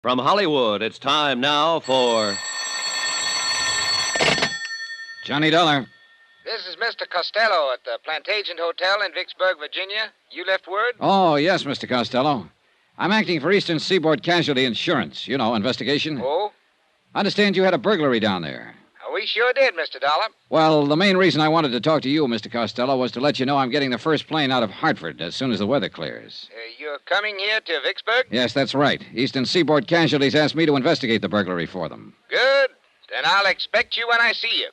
From Hollywood, it's time now for... Johnny Dollar. This is Mr. Costello at the Plantagent Hotel in Vicksburg, Virginia. You left word? Oh, yes, Mr. Costello. I'm acting for Eastern Seaboard Casualty Insurance. You know, investigation. Oh? I understand you had a burglary down there. We sure did, Mr. Dollar. Well, the main reason I wanted to talk to you, Mr. Costello, was to let you know I'm getting the first plane out of Hartford as soon as the weather clears. You're coming here to Vicksburg? Yes, that's right. Eastern Seaboard Casualties asked me to investigate the burglary for them. Good. Then I'll expect you when I see you.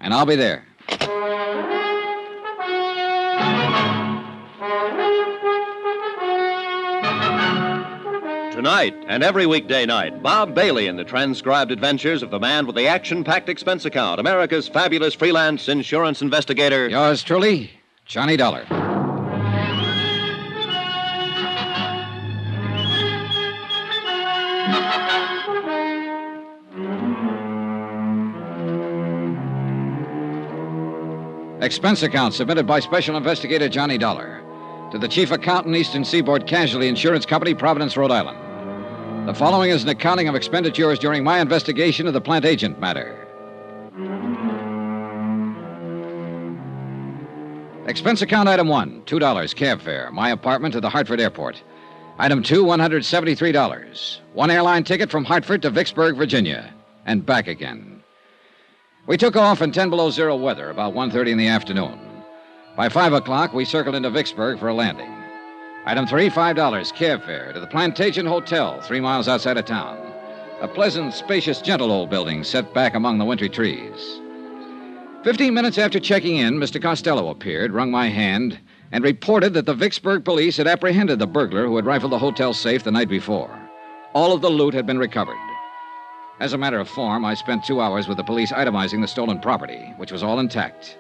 And I'll be there. Tonight and every weekday night, Bob Bailey in the transcribed adventures of the man with the action-packed expense account, America's fabulous freelance insurance investigator. Yours truly, Johnny Dollar. Expense account submitted by Special Investigator Johnny Dollar to the Chief Accountant, Eastern Seaboard Casualty Insurance Company, Providence, Rhode Island. The following is an accounting of expenditures during my investigation of the Plantagent Matter. Expense account item 1, $2 cab fare, my apartment to the Hartford airport. Item 2, $173. One airline ticket from Hartford to Vicksburg, Virginia, and back again. We took off in 10 below zero weather about 1:30 in the afternoon. By 5 o'clock, we circled into Vicksburg for a landing. Item 3, $5 cab fare to the Plantagent Hotel, 3 miles outside of town. A pleasant, spacious, gentle old building set back among the wintry trees. 15 minutes after checking in, Mr. Costello appeared, wrung my hand, and reported that the Vicksburg police had apprehended the burglar who had rifled the hotel safe the night before. All of the loot had been recovered. As a matter of form, I spent 2 hours with the police itemizing the stolen property, which was all intact.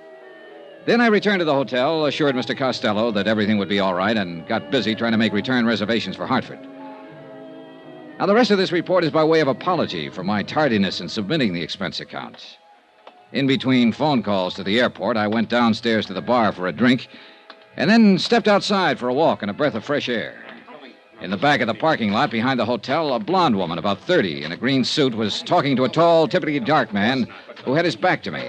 Then I returned to the hotel, assured Mr. Costello that everything would be all right, and got busy trying to make return reservations for Hartford. Now, the rest of this report is by way of apology for my tardiness in submitting the expense account. In between phone calls to the airport, I went downstairs to the bar for a drink, and then stepped outside for a walk and a breath of fresh air. In the back of the parking lot behind the hotel, a blonde woman, about 30, in a green suit, was talking to a tall, typically dark man who had his back to me.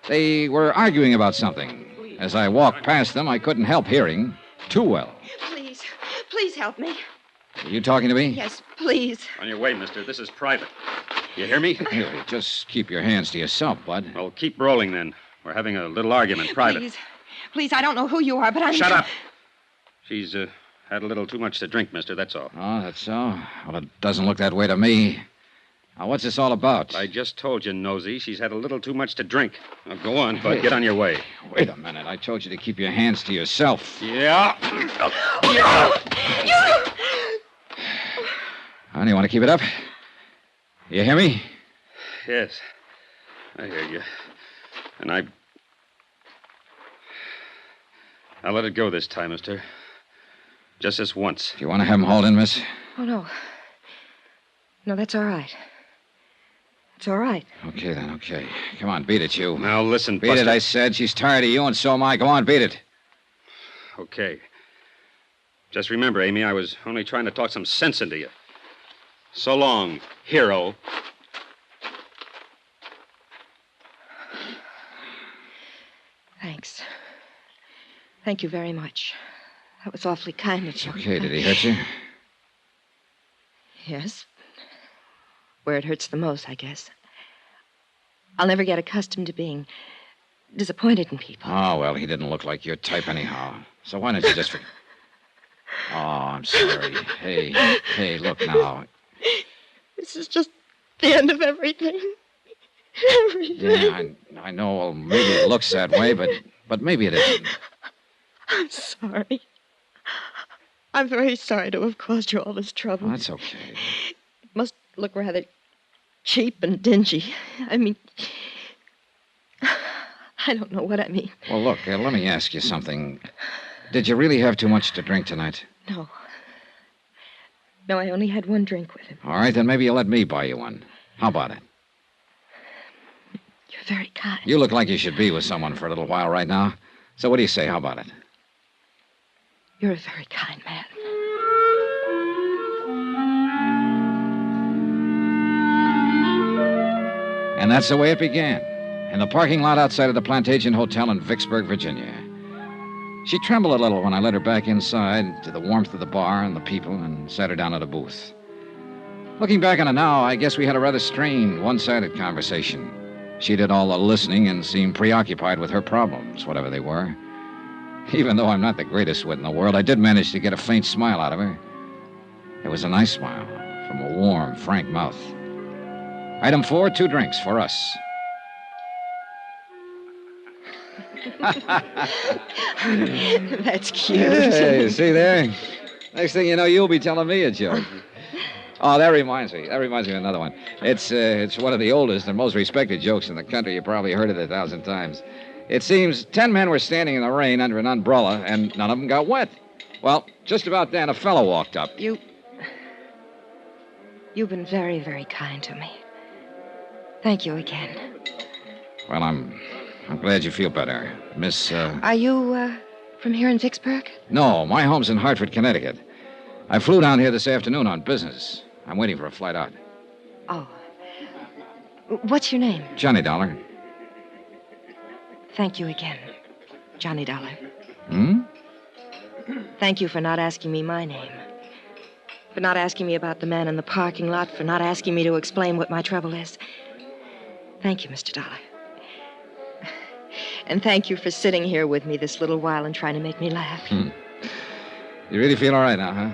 They were arguing about something. As I walked past them, I couldn't help hearing too well. Please help me. Are you talking to me? Yes, please. On your way, mister. This is private. You hear me? Here, just keep your hands to yourself, bud. Well, keep rolling, then. We're having a little argument, private. Please, I don't know who you are, but I'm... Shut up! She's, had a little too much to drink, mister, that's all. Oh, that's so? Well, it doesn't look that way to me. Now, what's this all about? I just told you, Nosy, she's had a little too much to drink. Now, go on, bud. Get on your way. Wait a minute. I told you to keep your hands to yourself. Yeah. Honey, you want to keep it up? You hear me? Yes. I hear you. And I'll let it go this time, mister. Just this once. Do you want to have him hauled in, miss? Oh, no. No, that's all right. It's all right. Okay, then, okay. Come on, beat it, you. Now, listen, Beat Buster. it, I said. She's tired of you, and so am I. Go on, beat it. Okay. Just remember, Amy, I was only trying to talk some sense into you. So long, hero. Thanks. Thank you very much. That was awfully kind of you. It's okay. Did he hurt you? Yes. Where it hurts the most, I guess. I'll never get accustomed to being disappointed in people. Oh, well, he didn't look like your type anyhow. So why don't you just... Oh, I'm sorry. Hey, look now. This is just the end of everything. Everything. Yeah, I know. Well, maybe it looks that way, but maybe it isn't. I'm sorry. I'm very sorry to have caused you all this trouble. Oh, that's okay. It must look rather cheap and dingy. I mean, I don't know what I mean. Well, look, let me ask you something. Did you really have too much to drink tonight? No. No, I only had one drink with him. All right, then maybe you'll let me buy you one. How about it? You're very kind. You look like you should be with someone for a little while right now. So what do you say? How about it? You're a very kind man. And that's the way it began, in the parking lot outside of the Plantagent Hotel in Vicksburg, Virginia. She trembled a little when I led her back inside to the warmth of the bar and the people and sat her down at a booth. Looking back on it now, I guess we had a rather strained, one-sided conversation. She did all the listening and seemed preoccupied with her problems, whatever they were. Even though I'm not the greatest wit in the world, I did manage to get a faint smile out of her. It was a nice smile from a warm, frank mouth. Item 4, 2 drinks for us. That's cute. Hey, see there? Next thing you know, you'll be telling me a joke. Oh, that reminds me. That reminds me of another one. It's one of the oldest and most respected jokes in the country. You probably heard it 1,000 times. It seems 10 men were standing in the rain under an umbrella, and none of them got wet. Well, just about then, a fellow walked up. You've been very, very kind to me. Thank you again. Well, I'm glad you feel better. Miss, Are you, from here in Vicksburg? No, my home's in Hartford, Connecticut. I flew down here this afternoon on business. I'm waiting for a flight out. Oh. What's your name? Johnny Dollar. Thank you again, Johnny Dollar. Hmm? Thank you for not asking me my name. For not asking me about the man in the parking lot. For not asking me to explain what my trouble is. Thank you, Mr. Dollar. And thank you for sitting here with me this little while and trying to make me laugh. You really feel all right now, huh?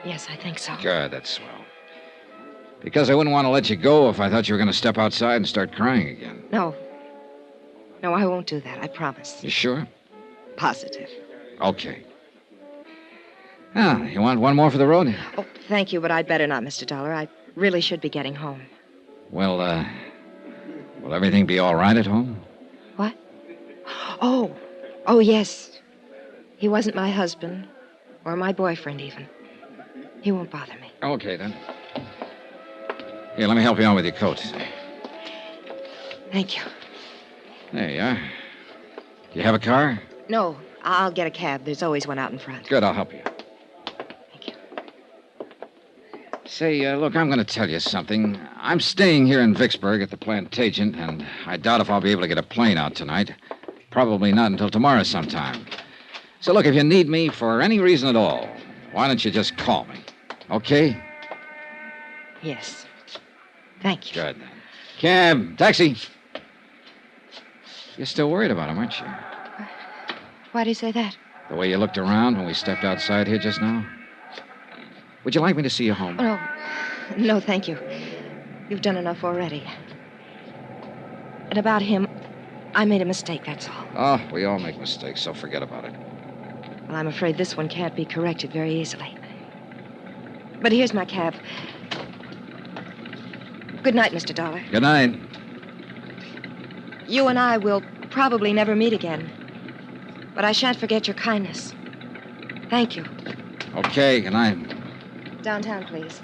Yes, I think so. Good, that's swell. Because I wouldn't want to let you go if I thought you were going to step outside and start crying again. No. No, I won't do that, I promise. You sure? Positive. Okay. Ah, you want one more for the road? Oh, thank you, but I'd better not, Mr. Dollar. I really should be getting home. Well, will everything be all right at home? What? Oh, yes. He wasn't my husband, or my boyfriend, even. He won't bother me. Okay, then. Here, let me help you on with your coat. Thank you. There you are. Do you have a car? No, I'll get a cab. There's always one out in front. Good, I'll help you. Thank you. Say, look, I'm going to tell you something. I'm staying here in Vicksburg at the Plantagent, and I doubt if I'll be able to get a plane out tonight. Probably not until tomorrow sometime. So, look, if you need me for any reason at all, why don't you just call me? Okay? Yes. Thank you. Good. Cab, taxi. You're still worried about him, aren't you? Why do you say that? The way you looked around when we stepped outside here just now? Would you like me to see you home? Oh, no. No, thank you. You've done enough already. And about him, I made a mistake, that's all. Oh, we all make mistakes, so forget about it. Well, I'm afraid this one can't be corrected very easily. But here's my cab. Good night, Mr. Dollar. Good night. You and I will probably never meet again. But I shan't forget your kindness. Thank you. Okay, good night. Downtown, please.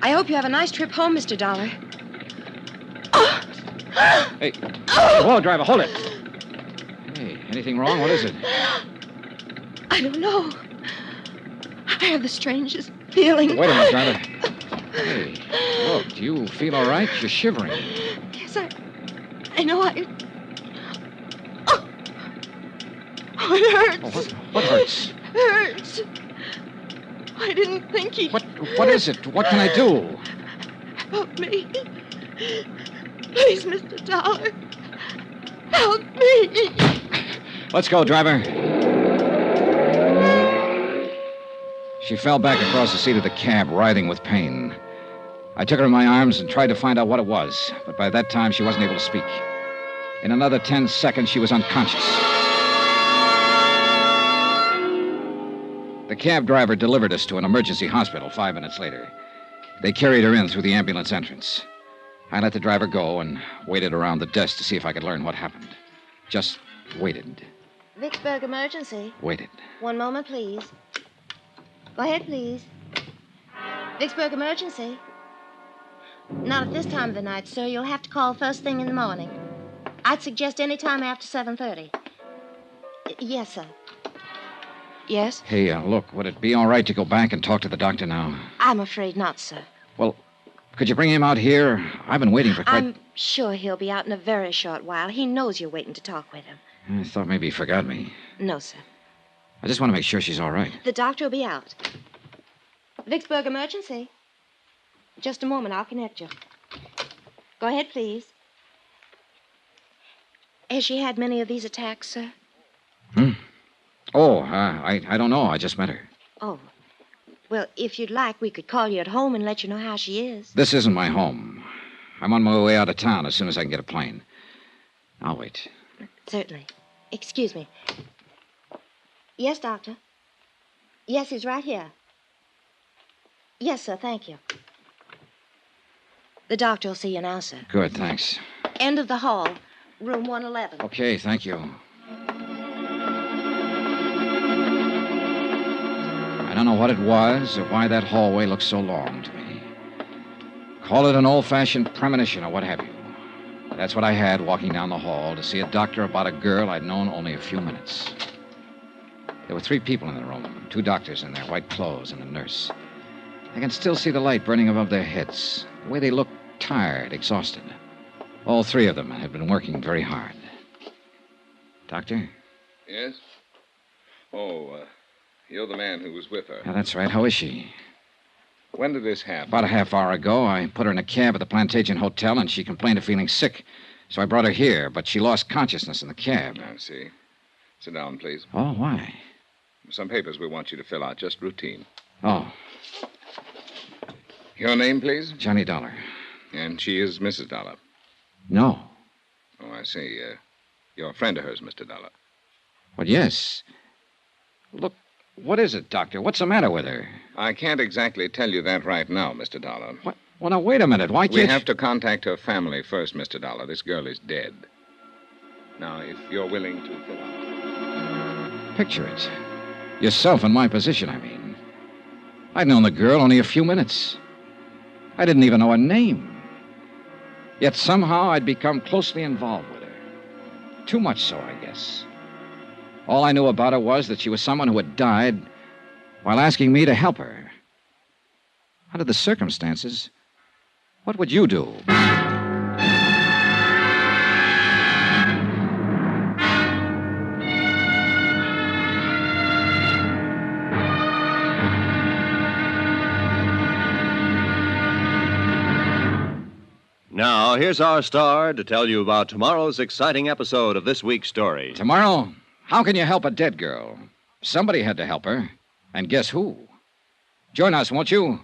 I hope you have a nice trip home, Mr. Dollar. Hey, whoa, driver, hold it. Hey, anything wrong? What is it? I don't know. I have the strangest feeling. Wait a minute, driver. Hey, look, do you feel all right? You're shivering. Yes, I know I... Oh, it hurts. Oh, what hurts? Hurts. I didn't think he... What is it? What can I do? Help me. Please, Mr. Dollar. Help me. Let's go, driver. She fell back across the seat of the cab, writhing with pain. I took her in my arms and tried to find out what it was, but by that time she wasn't able to speak. In another 10 seconds, she was unconscious. The cab driver delivered us to an emergency hospital 5 minutes later. They carried her in through the ambulance entrance. I let the driver go and waited around the desk to see if I could learn what happened. Just waited. Vicksburg emergency. Waited. One moment, please. Go ahead, please. Vicksburg emergency. Not at this time of the night, sir. You'll have to call first thing in the morning. I'd suggest any time after 7:30. Yes, sir. Yes? Hey, look, would it be all right to go back and talk to the doctor now? I'm afraid not, sir. Well, Could you bring him out here? I've been waiting for quite... I'm sure he'll be out in a very short while. He knows you're waiting to talk with him. I thought maybe he forgot me. No, sir. I just want to make sure she's all right. The doctor will be out. Vicksburg emergency. Just a moment. I'll connect you. Go ahead, please. Has she had many of these attacks, sir? Oh, I don't know. I just met her. Oh. Well, if you'd like, we could call you at home and let you know how she is. This isn't my home. I'm on my way out of town as soon as I can get a plane. I'll wait. Certainly. Excuse me. Yes, doctor. Yes, he's right here. Yes, sir, thank you. The doctor will see you now, sir. Good, thanks. End of the hall, room 111. Okay, thank you. I don't know what it was or why that hallway looked so long to me. Call it an old-fashioned premonition or what have you. That's what I had walking down the hall to see a doctor about a girl I'd known only a few minutes. There were 3 people in the room, 2 doctors in their white clothes and a nurse. I can still see the light burning above their heads, the way they looked tired, exhausted. All 3 of them had been working very hard. Doctor? Yes? Oh, you're the man who was with her. Yeah, that's right. How is she? When did this happen? About a half hour ago, I put her in a cab at the Plantagent Hotel, and she complained of feeling sick. So I brought her here, but she lost consciousness in the cab. I see. Sit down, please. Oh, why? Some papers we want you to fill out, just routine. Oh, Your name, please? Johnny Dollar. And she is Mrs. Dollar. No. Oh, I see. You're a friend of hers, Mr. Dollar. Well, yes. Look, what is it, Doctor? What's the matter with her? I can't exactly tell you that right now, Mr. Dollar. What? Well, now, wait a minute. Why can't We have to contact her family first, Mr. Dollar. This girl is dead. Now, if you're willing to fill out... Picture it. Yourself in my position, I mean. I'd known the girl only a few minutes. I didn't even know her name. Yet somehow I'd become closely involved with her. Too much so, I guess. All I knew about her was that she was someone who had died while asking me to help her. Under the circumstances, what would you do? Now, here's our star to tell you about tomorrow's exciting episode of this week's story. Tomorrow, how can you help a dead girl? Somebody had to help her. And guess who? Join us, won't you?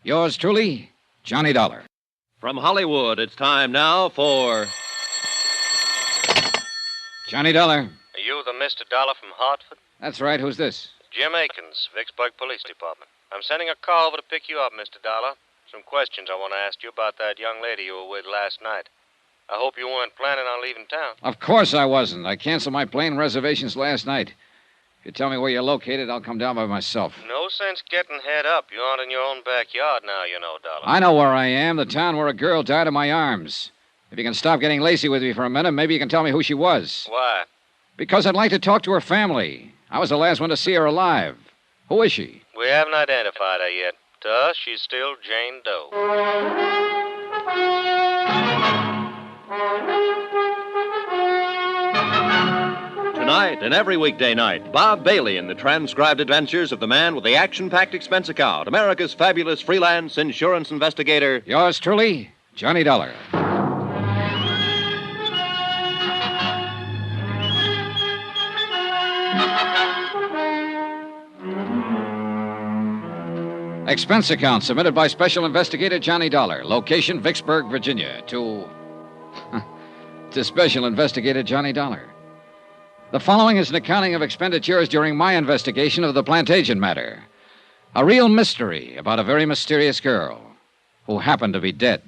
Yours truly, Johnny Dollar. From Hollywood, it's time now for... Johnny Dollar. Are you the Mr. Dollar from Hartford? That's right. Who's this? Jim Akins, Vicksburg Police Department. I'm sending a car over to pick you up, Mr. Dollar. Some questions I want to ask you about that young lady you were with last night. I hope you weren't planning on leaving town. Of course I wasn't. I canceled my plane reservations last night. If you tell me where you're located, I'll come down by myself. No sense getting head up. You aren't in your own backyard now, you know, Dollar. I know where I am, the town where a girl died in my arms. If you can stop getting lacy with me for a minute, maybe you can tell me who she was. Why? Because I'd like to talk to her family. I was the last one to see her alive. Who is she? We haven't identified her yet. To us, she's still Jane Doe. Tonight and every weekday night, Bob Bailey in the transcribed adventures of the man with the action-packed expense account, America's fabulous freelance insurance investigator. Yours truly, Johnny Dollar. Expense account submitted by Special Investigator Johnny Dollar. Location, Vicksburg, Virginia. To Special Investigator Johnny Dollar. The following is an accounting of expenditures during my investigation of the Plantagent Matter. A real mystery about a very mysterious girl who happened to be dead.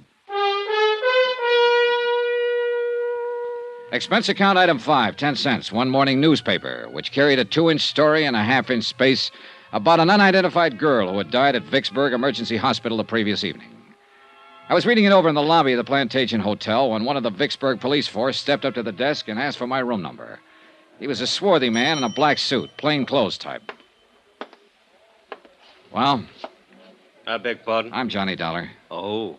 Expense account item 5, 10 cents. One morning newspaper, which carried a 2-inch story in a half-inch space about an unidentified girl who had died at Vicksburg Emergency Hospital the previous evening. I was reading it over in the lobby of the Plantagent Hotel when one of the Vicksburg police force stepped up to the desk and asked for my room number. He was a swarthy man in a black suit, plain clothes type. Well? I beg pardon? I'm Johnny Dollar. Oh.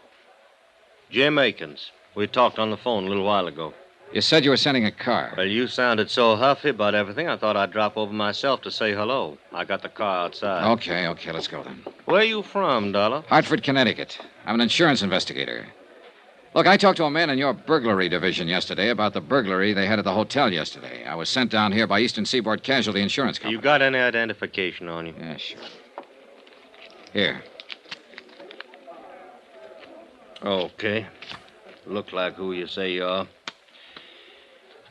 Jim Akins. We talked on the phone a little while ago. You said you were sending a car. Well, you sounded so huffy about everything, I thought I'd drop over myself to say hello. I got the car outside. Okay, let's go then. Where you from, Dollar? Hartford, Connecticut. I'm an insurance investigator. Look, I talked to a man in your burglary division yesterday about the burglary they had at the hotel yesterday. I was sent down here by Eastern Seaboard Casualty Insurance Company. You got any identification on you? Yeah, sure. Here. Okay. Look like who you say you are.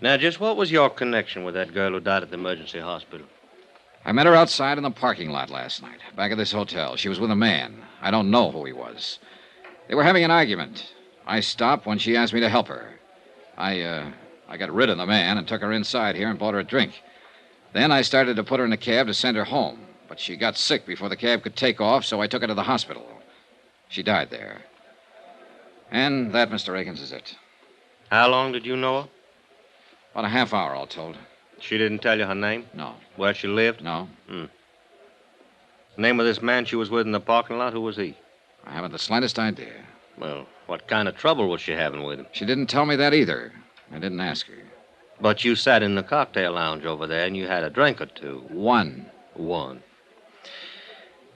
Now, just what was your connection with that girl who died at the emergency hospital? I met her outside in the parking lot last night, back of this hotel. She was with a man. I don't know who he was. They were having an argument. I stopped when she asked me to help her. I got rid of the man and took her inside here and bought her a drink. Then I started to put her in a cab to send her home. But she got sick before the cab could take off, so I took her to the hospital. She died there. And that, Mr. Akins, is it. How long did you know her? About a half hour, all told. She didn't tell you her name? No. Where she lived? No. The name of this man she was with in the parking lot, who was he? I haven't the slightest idea. Well, what kind of trouble was she having with him? She didn't tell me that either. I didn't ask her. But you sat in the cocktail lounge over there and you had a drink or two. One.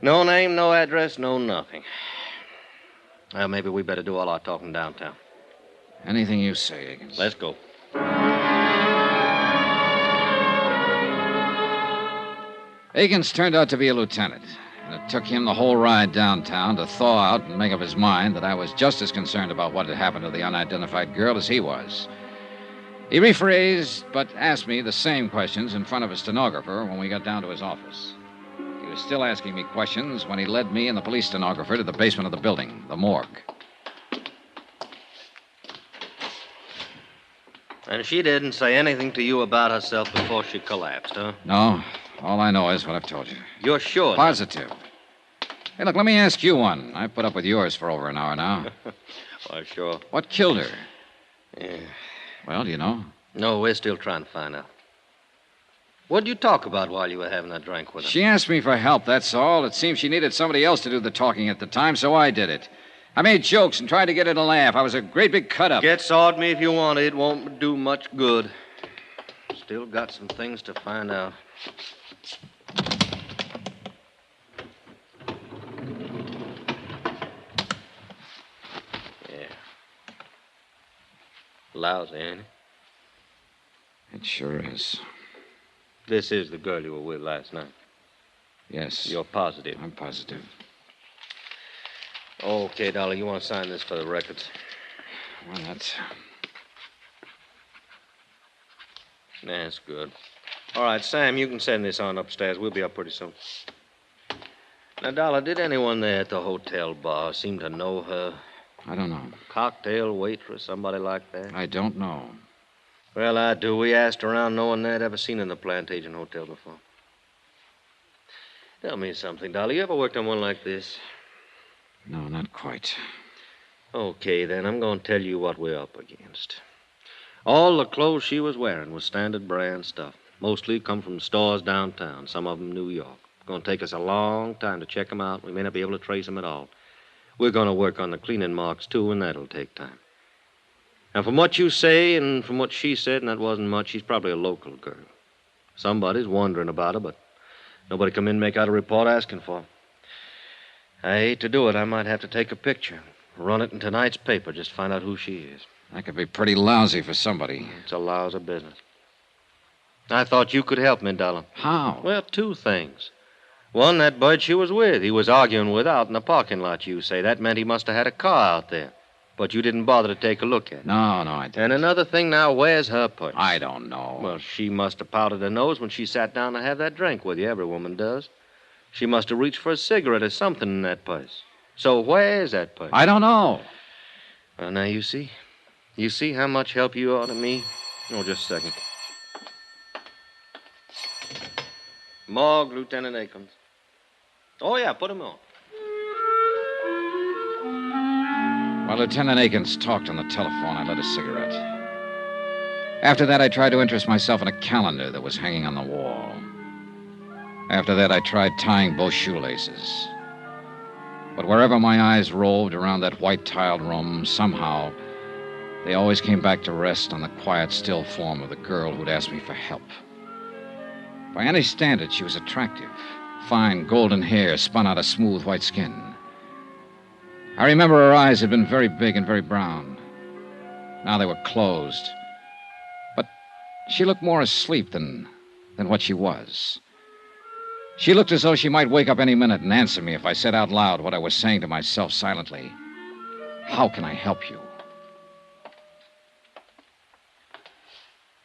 No name, no address, no nothing. Well, maybe we better do all our talking downtown. Anything you say, Akins. Let's go. Akins turned out to be a lieutenant, and it took him the whole ride downtown to thaw out and make up his mind that I was just as concerned about what had happened to the unidentified girl as he was. He rephrased, but asked me the same questions in front of a stenographer when we got down to his office. He was still asking me questions when he led me and the police stenographer to the basement of the building, the morgue. And she didn't say anything to you about herself before she collapsed, huh? No, all I know is what I've told you. You're sure? Positive. Hey, look, let me ask you one. I've put up with yours for over an hour now. Why, sure. What killed her? Yeah. Well, do you know? No, we're still trying to find out. What did you talk about while you were having that drink with her? She asked me for help, that's all. It seems she needed somebody else to do the talking at the time, so I did it. I made jokes and tried to get her to laugh. I was a great big cut-up. Get sawed me if you want. It won't do much good. Still got some things to find out. Yeah. Lousy, ain't it? It sure is. This is the girl you were with last night. Yes. You're positive? I'm positive. Okay, Dolly, you want to sign this for the records? Well, that's... That's good. All right, Sam, you can send this on upstairs. We'll be up pretty soon. Now, Dollar, did anyone there at the hotel bar seem to know her? I don't know. Cocktail waitress, somebody like that? I don't know. Well, I do. We asked around. No one there had ever seen her in the Plantagent Hotel before. Tell me something, Dolly. You ever worked on one like this? No, not quite. Okay, then. I'm going to tell you what we're up against. All the clothes she was wearing was standard brand stuff. Mostly come from stores downtown, some of them New York. It's going to take us a long time to check them out. We may not be able to trace them at all. We're going to work on the cleaning marks, too, and that'll take time. Now, from what you say and from what she said, and that wasn't much, she's probably a local girl. Somebody's wondering about her, but nobody come in and make out a report asking for her. I hate to do it. I might have to take a picture, run it in tonight's paper, just find out who she is. That could be pretty lousy for somebody. It's a lousy business. I thought you could help me, Dollar. How? Well, two things. One, that bud she was with. He was arguing with out in the parking lot, you say. That meant he must have had a car out there. But you didn't bother to take a look at it. No, I didn't. And another thing now, where's her purse? I don't know. Well, she must have powdered her nose when she sat down to have that drink with you. Every woman does. She must have reached for a cigarette or something in that purse. So where's that purse? I don't know. Well, now, you see? You see how much help you are to me? Oh, just a second. Morgue, Lieutenant Akins. Oh, yeah, put him on. While Lieutenant Akins talked on the telephone, I lit a cigarette. After that, I tried to interest myself in a calendar that was hanging on the wall. After that, I tried tying both shoelaces. But wherever my eyes roved around that white-tiled room, somehow, they always came back to rest on the quiet, still form of the girl who'd asked me for help. By any standard, she was attractive. Fine golden hair spun out of smooth white skin. I remember her eyes had been very big and very brown. Now they were closed. But she looked more asleep than what she was. She looked as though she might wake up any minute and answer me if I said out loud what I was saying to myself silently. How can I help you?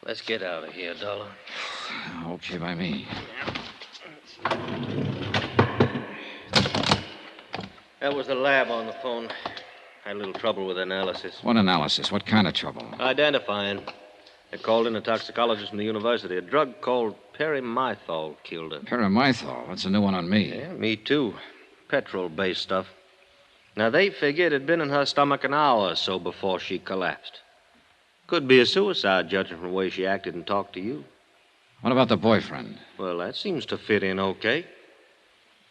Let's get out of here, Dollar. Okay by me. That was the lab on the phone. Had a little trouble with analysis. What analysis? What kind of trouble? Identifying. They called in a toxicologist from the university. A drug called perimethol killed her. Perimethol? That's a new one on me. Yeah, me too. Petrol-based stuff. Now, they figured it had been in her stomach an hour or so before she collapsed. Could be a suicide, judging from the way she acted and talked to you. What about the boyfriend? Well, that seems to fit in okay.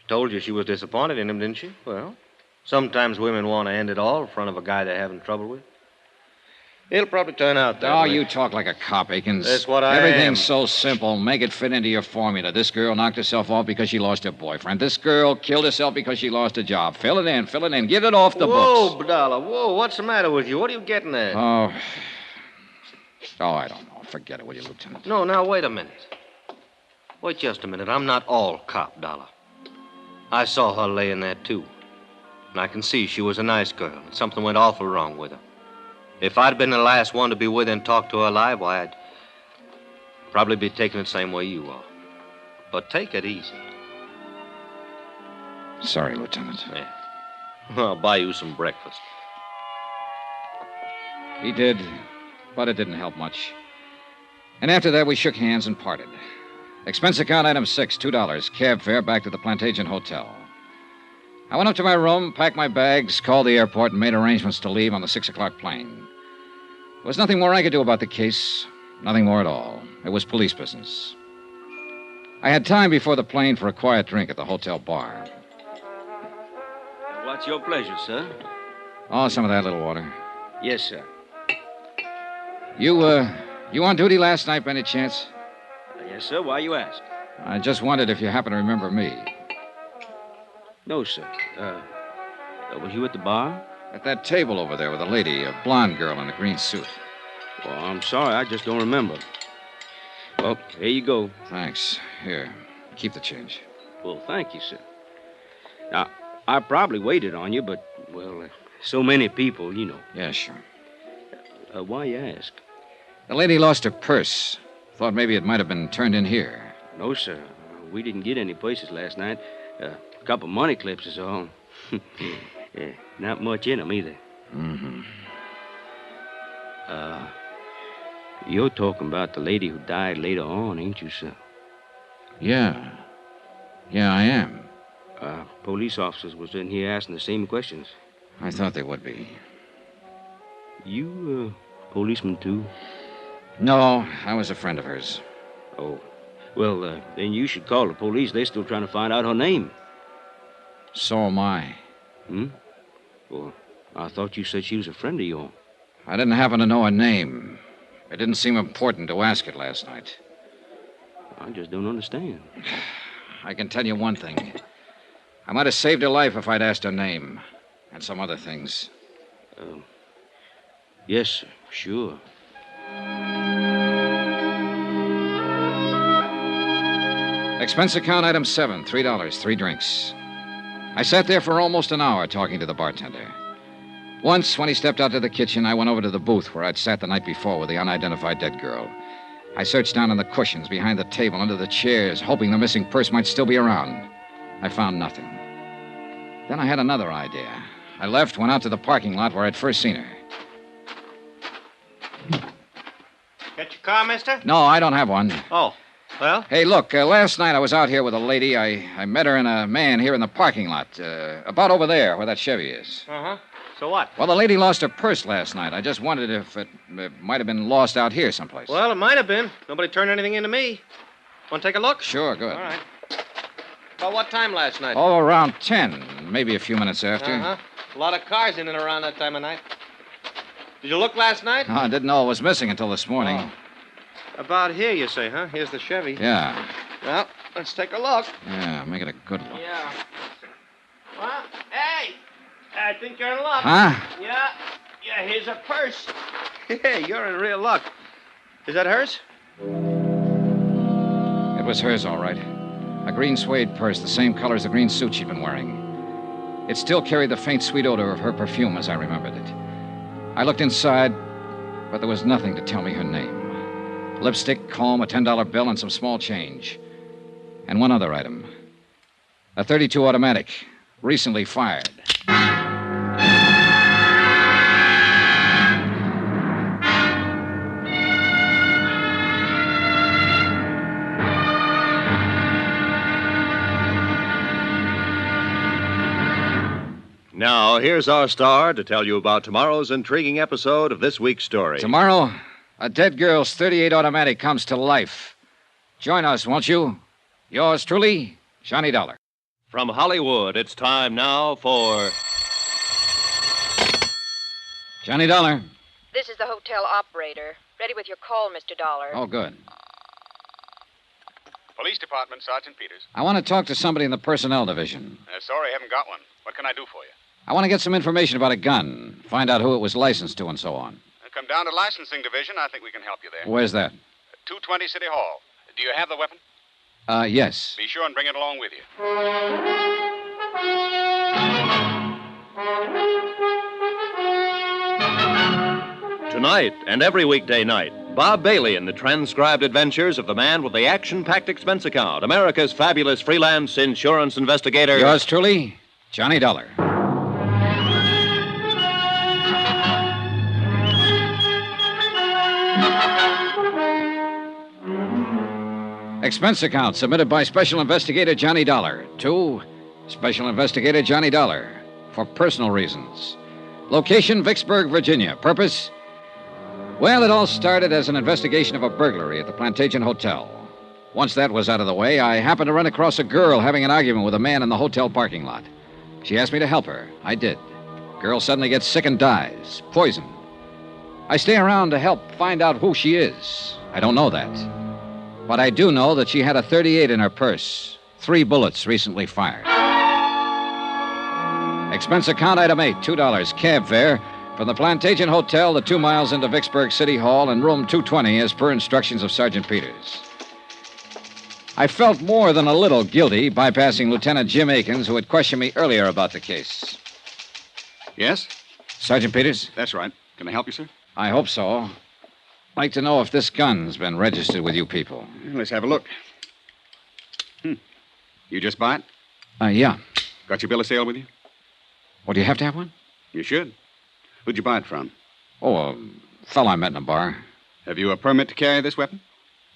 Told you she was disappointed in him, didn't she? Well, sometimes women want to end it all in front of a guy they're having trouble with. It'll probably turn out that way. You talk like a cop, Akins. That's what I am. Everything's so simple. Make it fit into your formula. This girl knocked herself off because she lost her boyfriend. This girl killed herself because she lost a job. Fill it in. Get it off the books. Whoa, Dollar, whoa. What's the matter with you? What are you getting at? Oh, I don't know. Forget it, will you, Lieutenant? No, now, wait a minute. Wait just a minute. I'm not all cop, Dollar. I saw her laying there, too. And I can see she was a nice girl. And something went awful wrong with her. If I'd been the last one to be with her and talk to her alive, why, I'd probably be taking it the same way you are. But take it easy. Sorry, Lieutenant. Yeah. I'll buy you some breakfast. He did, but it didn't help much. And after that, we shook hands and parted. Expense account item 6, $2. Cab fare back to the Plantagent Hotel. I went up to my room, packed my bags, called the airport, and made arrangements to leave on the 6 o'clock plane. There was nothing more I could do about the case. Nothing more at all. It was police business. I had time before the plane for a quiet drink at the hotel bar. What's your pleasure, sir? Oh, some of that little water. Yes, sir. You on duty last night by any chance? Yes, sir. Why you ask? I just wondered if you happen to remember me. No, sir. Was you at the bar? At that table over there with a lady, a blonde girl in a green suit. Well, I'm sorry. I just don't remember. Well, here you go. Thanks. Here, keep the change. Well, thank you, sir. Now, I probably waited on you, but, well, so many people, you know. Yeah, sure. Why you ask? The lady lost her purse. Thought maybe it might have been turned in here. No, sir. We didn't get any places last night. A couple money clips is all. Not much in them either. Mm-hmm. You're talking about the lady who died later on, ain't you, sir? Yeah. Yeah, I am. Police officers was in here asking the same questions. I thought they would be. You, policeman, too? No, I was a friend of hers. Oh. Well, then you should call the police. They're still trying to find out her name. So am I. Hmm? Well, I thought you said she was a friend of yours. I didn't happen to know her name. It didn't seem important to ask it last night. I just don't understand. I can tell you one thing. I might have saved her life if I'd asked her name. And some other things. Yes, sir. Sure. Expense account item 7, $3, 3 drinks. I sat there for almost an hour talking to the bartender. Once, when he stepped out to the kitchen, I went over to the booth where I'd sat the night before with the unidentified dead girl. I searched down on the cushions, behind the table, under the chairs, hoping the missing purse might still be around. I found nothing. Then I had another idea. I left, went out to the parking lot where I'd first seen her. Got your car, mister? No, I don't have one. Oh, well? Hey, look, last night I was out here with a lady. I met her and a man here in the parking lot, about over there where that Chevy is. Uh-huh. So what? Well, the lady lost her purse last night. I just wondered if it might have been lost out here someplace. Well, it might have been. Nobody turned anything into me. Want to take a look? Sure, good. All right. About what time last night? Oh, around 10. maybe a few minutes after. Uh-huh. A lot of cars in and around that time of night. Did you look last night? Oh, I didn't know it was missing until this morning. Oh. About here, you say, huh? Here's the Chevy. Yeah. Well, let's take a look. Yeah, make it a good look. Yeah. Well, hey! I think you're in luck. Huh? Yeah, here's a purse. Hey, you're in real luck. Is that hers? It was hers, all right. A green suede purse, the same color as the green suit she'd been wearing. It still carried the faint, sweet odor of her perfume as I remembered it. I looked inside, but there was nothing to tell me her name. Lipstick, comb, a $10 bill, and some small change. And one other item. A .32 automatic, recently fired. Now, here's our star to tell you about tomorrow's intriguing episode of this week's story. Tomorrow, a dead girl's .38 automatic comes to life. Join us, won't you? Yours truly, Johnny Dollar. From Hollywood, it's time now for... Johnny Dollar. This is the hotel operator. Ready with your call, Mr. Dollar. Oh, good. Police Department, Sergeant Peters. I want to talk to somebody in the personnel division. Sorry, I haven't got one. What can I do for you? I want to get some information about a gun, find out who it was licensed to and so on. Come down to licensing division. I think we can help you there. Where's that? 220 City Hall. Do you have the weapon? Yes. Be sure and bring it along with you. Tonight and every weekday night, Bob Bailey in the transcribed adventures of the man with the action-packed expense account, America's fabulous freelance insurance investigator. Yours truly, Johnny Dollar. Expense account submitted by Special Investigator Johnny Dollar to Special Investigator Johnny Dollar for personal reasons. Location, Vicksburg, Virginia. Purpose? Well, it all started as an investigation of a burglary at the Plantagent Hotel. Once that was out of the way, I happened to run across a girl having an argument with a man in the hotel parking lot. She asked me to help her. I did. Girl suddenly gets sick and dies. Poison. I stay around to help find out who she is. I don't know that. But I do know that she had a .38 in her purse. 3 bullets recently fired. Expense account item 8, $2 cab fare from the Plantagent Hotel, the 2 miles into Vicksburg City Hall, and room 220 as per instructions of Sergeant Peters. I felt more than a little guilty bypassing Lieutenant Jim Akins, who had questioned me earlier about the case. Yes? Sergeant Peters? That's right. Can I help you, sir? I hope so. Like to know if this gun's been registered with you people. Let's have a look. You just buy it? Yeah. Got your bill of sale with you? Well, do you have to have one? You should. Who'd you buy it from? Oh, a fellow I met in a bar. Have you a permit to carry this weapon?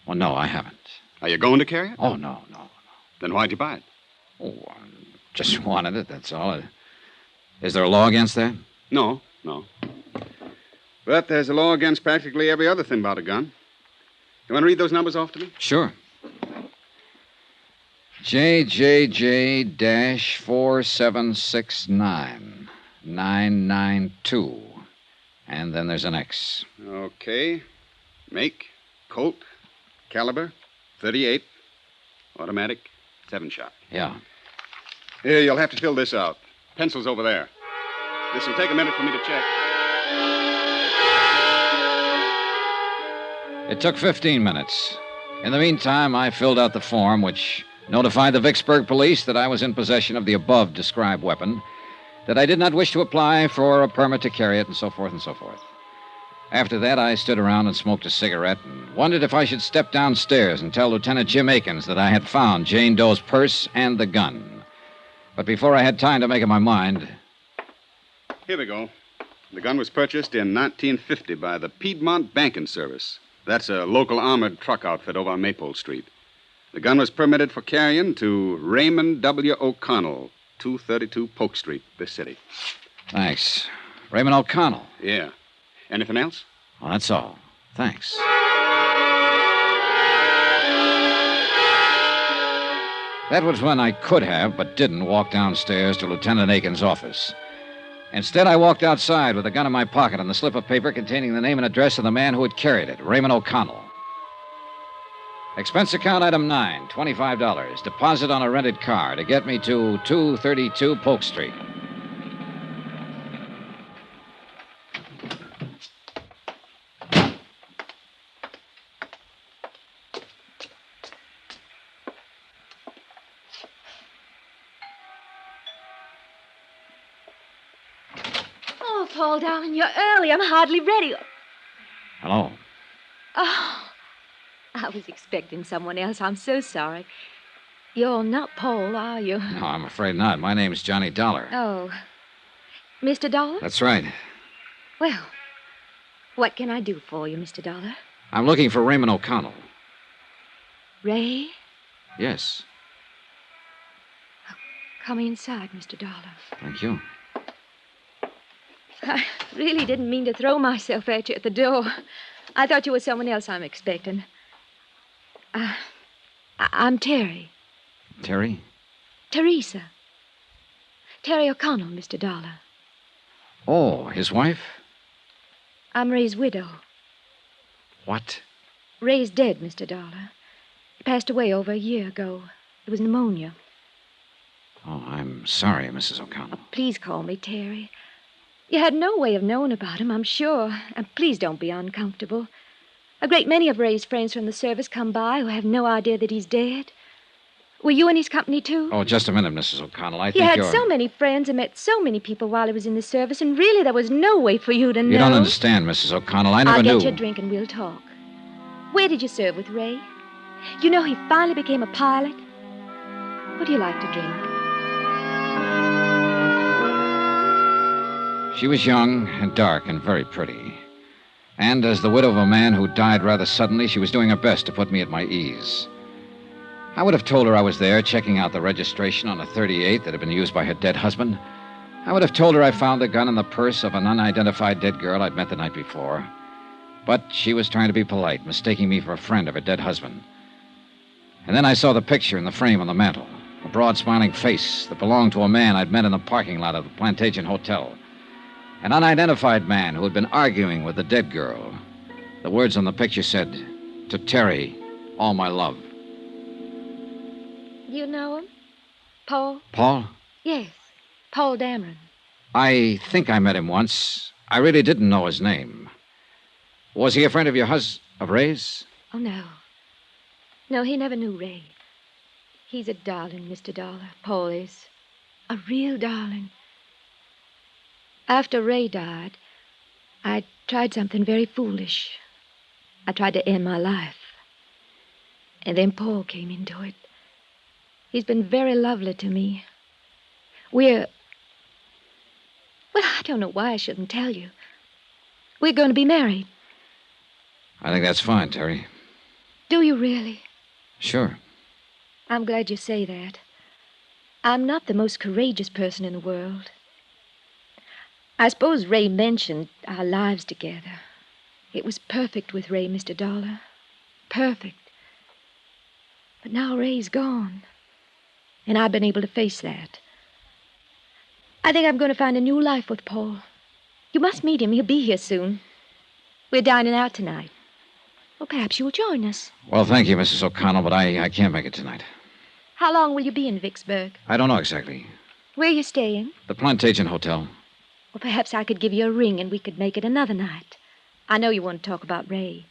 Well, no, I haven't. Are you going to carry it? Oh, no. Then why'd you buy it? Oh, I just wanted it, that's all. Is there a law against that? No. But there's a law against practically every other thing about a gun. You want to read those numbers off to me? Sure. JJJ-4769-992. And then there's an X. Okay. Make, Colt, caliber, .38, automatic, 7-shot. Yeah. Here, you'll have to fill this out. Pencil's over there. This will take a minute for me to check. It took 15 minutes. In the meantime, I filled out the form which notified the Vicksburg police that I was in possession of the above-described weapon, that I did not wish to apply for a permit to carry it, and so forth and so forth. After that, I stood around and smoked a cigarette and wondered if I should step downstairs and tell Lieutenant Jim Akins that I had found Jane Doe's purse and the gun. But before I had time to make up my mind... Here we go. The gun was purchased in 1950 by the Piedmont Banking Service. That's a local armored truck outfit over on Maypole Street. The gun was permitted for carrying to Raymond W. O'Connell, 232 Polk Street, this city. Thanks. Raymond O'Connell. Yeah. Anything else? Well, that's all. Thanks. That was when I could have, but didn't, walk downstairs to Lieutenant Aiken's office. Instead, I walked outside with a gun in my pocket and the slip of paper containing the name and address of the man who had carried it, Raymond O'Connell. Expense account item 9, $25. Deposit on a rented car to get me to 232 Polk Street. Oh, Paul, darling, you're early. I'm hardly ready. Hello. Oh, I was expecting someone else. I'm so sorry. You're not Paul, are you? No, I'm afraid not. My name's Johnny Dollar. Oh. Mr. Dollar? That's right. Well, what can I do for you, Mr. Dollar? I'm looking for Raymond O'Connell. Ray? Yes. Come inside, Mr. Dollar. Thank you. I really didn't mean to throw myself at you at the door. I thought you were someone else I'm expecting. I'm Terry. Terry? Teresa. Terry O'Connell, Mr. Dollar. Oh, his wife? I'm Ray's widow. What? Ray's dead, Mr. Dollar. He passed away over a year ago. It was pneumonia. Oh, I'm sorry, Mrs. O'Connell. Oh, please call me Terry. You had no way of knowing about him, I'm sure. And please don't be uncomfortable. A great many of Ray's friends from the service come by who have no idea that he's dead. Were you in his company, too? Oh, just a minute, Mrs. O'Connell. He had so many friends and met so many people while he was in the service, and really there was no way for you to know. You don't understand, Mrs. O'Connell. I never knew. I'll get you a drink and we'll talk. Where did you serve with Ray? You know he finally became a pilot. What do you like to drink? She was young and dark and very pretty. And as the widow of a man who died rather suddenly, she was doing her best to put me at my ease. I would have told her I was there checking out the registration on a 38 that had been used by her dead husband. I would have told her I found the gun in the purse of an unidentified dead girl I'd met the night before. But she was trying to be polite, mistaking me for a friend of her dead husband. And then I saw the picture in the frame on the mantel, a broad, smiling face that belonged to a man I'd met in the parking lot of the Plantagent Hotel. An unidentified man who had been arguing with the dead girl. The words on the picture said, "To Terry, all my love." You know him? Paul? Paul? Yes, Paul Dameron. I think I met him once. I really didn't know his name. Was he a friend of your of Ray's? Oh, no. No, he never knew Ray. He's a darling, Mr. Dollar. Paul is. A real darling. After Ray died, I tried something very foolish. I tried to end my life. And then Paul came into it. He's been very lovely to me. Well, I don't know why I shouldn't tell you. We're going to be married. I think that's fine, Terry. Do you really? Sure. I'm glad you say that. I'm not the most courageous person in the world. I suppose Ray mentioned our lives together. It was perfect with Ray, Mr. Dollar. Perfect. But now Ray's gone. And I've been able to face that. I think I'm going to find a new life with Paul. You must meet him. He'll be here soon. We're dining out tonight. Well, perhaps you'll join us. Well, thank you, Mrs. O'Connell, but I can't make it tonight. How long will you be in Vicksburg? I don't know exactly. Where are you staying? The Plantagent Hotel. Well, perhaps I could give you a ring and we could make it another night. I know you want to talk about Ray.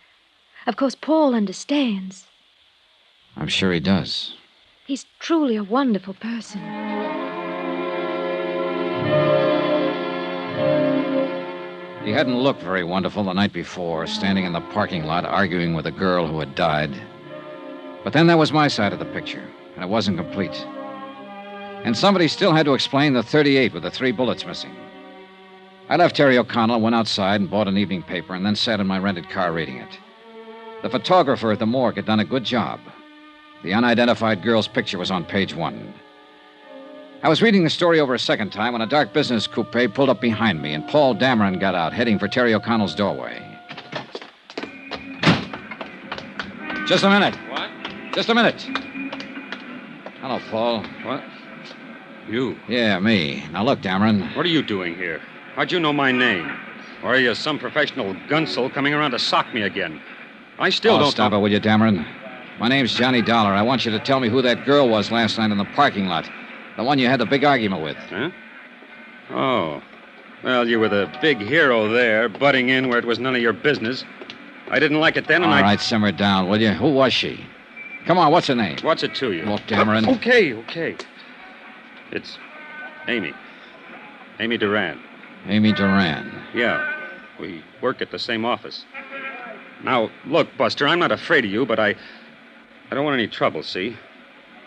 Of course, Paul understands. I'm sure he does. He's truly a wonderful person. He hadn't looked very wonderful the night before, standing in the parking lot arguing with a girl who had died. But then there was my side of the picture, and it wasn't complete. And somebody still had to explain the 38 with the 3 bullets missing. I left Terry O'Connell, went outside and bought an evening paper, and then sat in my rented car reading it. The photographer at the morgue had done a good job. The unidentified girl's picture was on page 1. I was reading the story over a second time when a dark business coupe pulled up behind me, and Paul Dameron got out, heading for Terry O'Connell's doorway. Just a minute. What? Just a minute. Hello, Paul. What? You? Yeah, me. Now, look, Dameron. What are you doing here? How'd you know my name? Or are you some professional gunsel coming around to sock me again? I still don't... Stop it, will you, Dameron? My name's Johnny Dollar. I want you to tell me who that girl was last night in the parking lot. The one you had the big argument with. Huh? Oh. Well, you were the big hero there, butting in where it was none of your business. I didn't like it then, and All right, simmer down, will you? Who was she? Come on, what's her name? What's it to you? Look, Dameron. Okay. It's Amy. Amy Duran. Amy Duran. Yeah. We work at the same office. Now, look, Buster, I'm not afraid of you, but I don't want any trouble, see?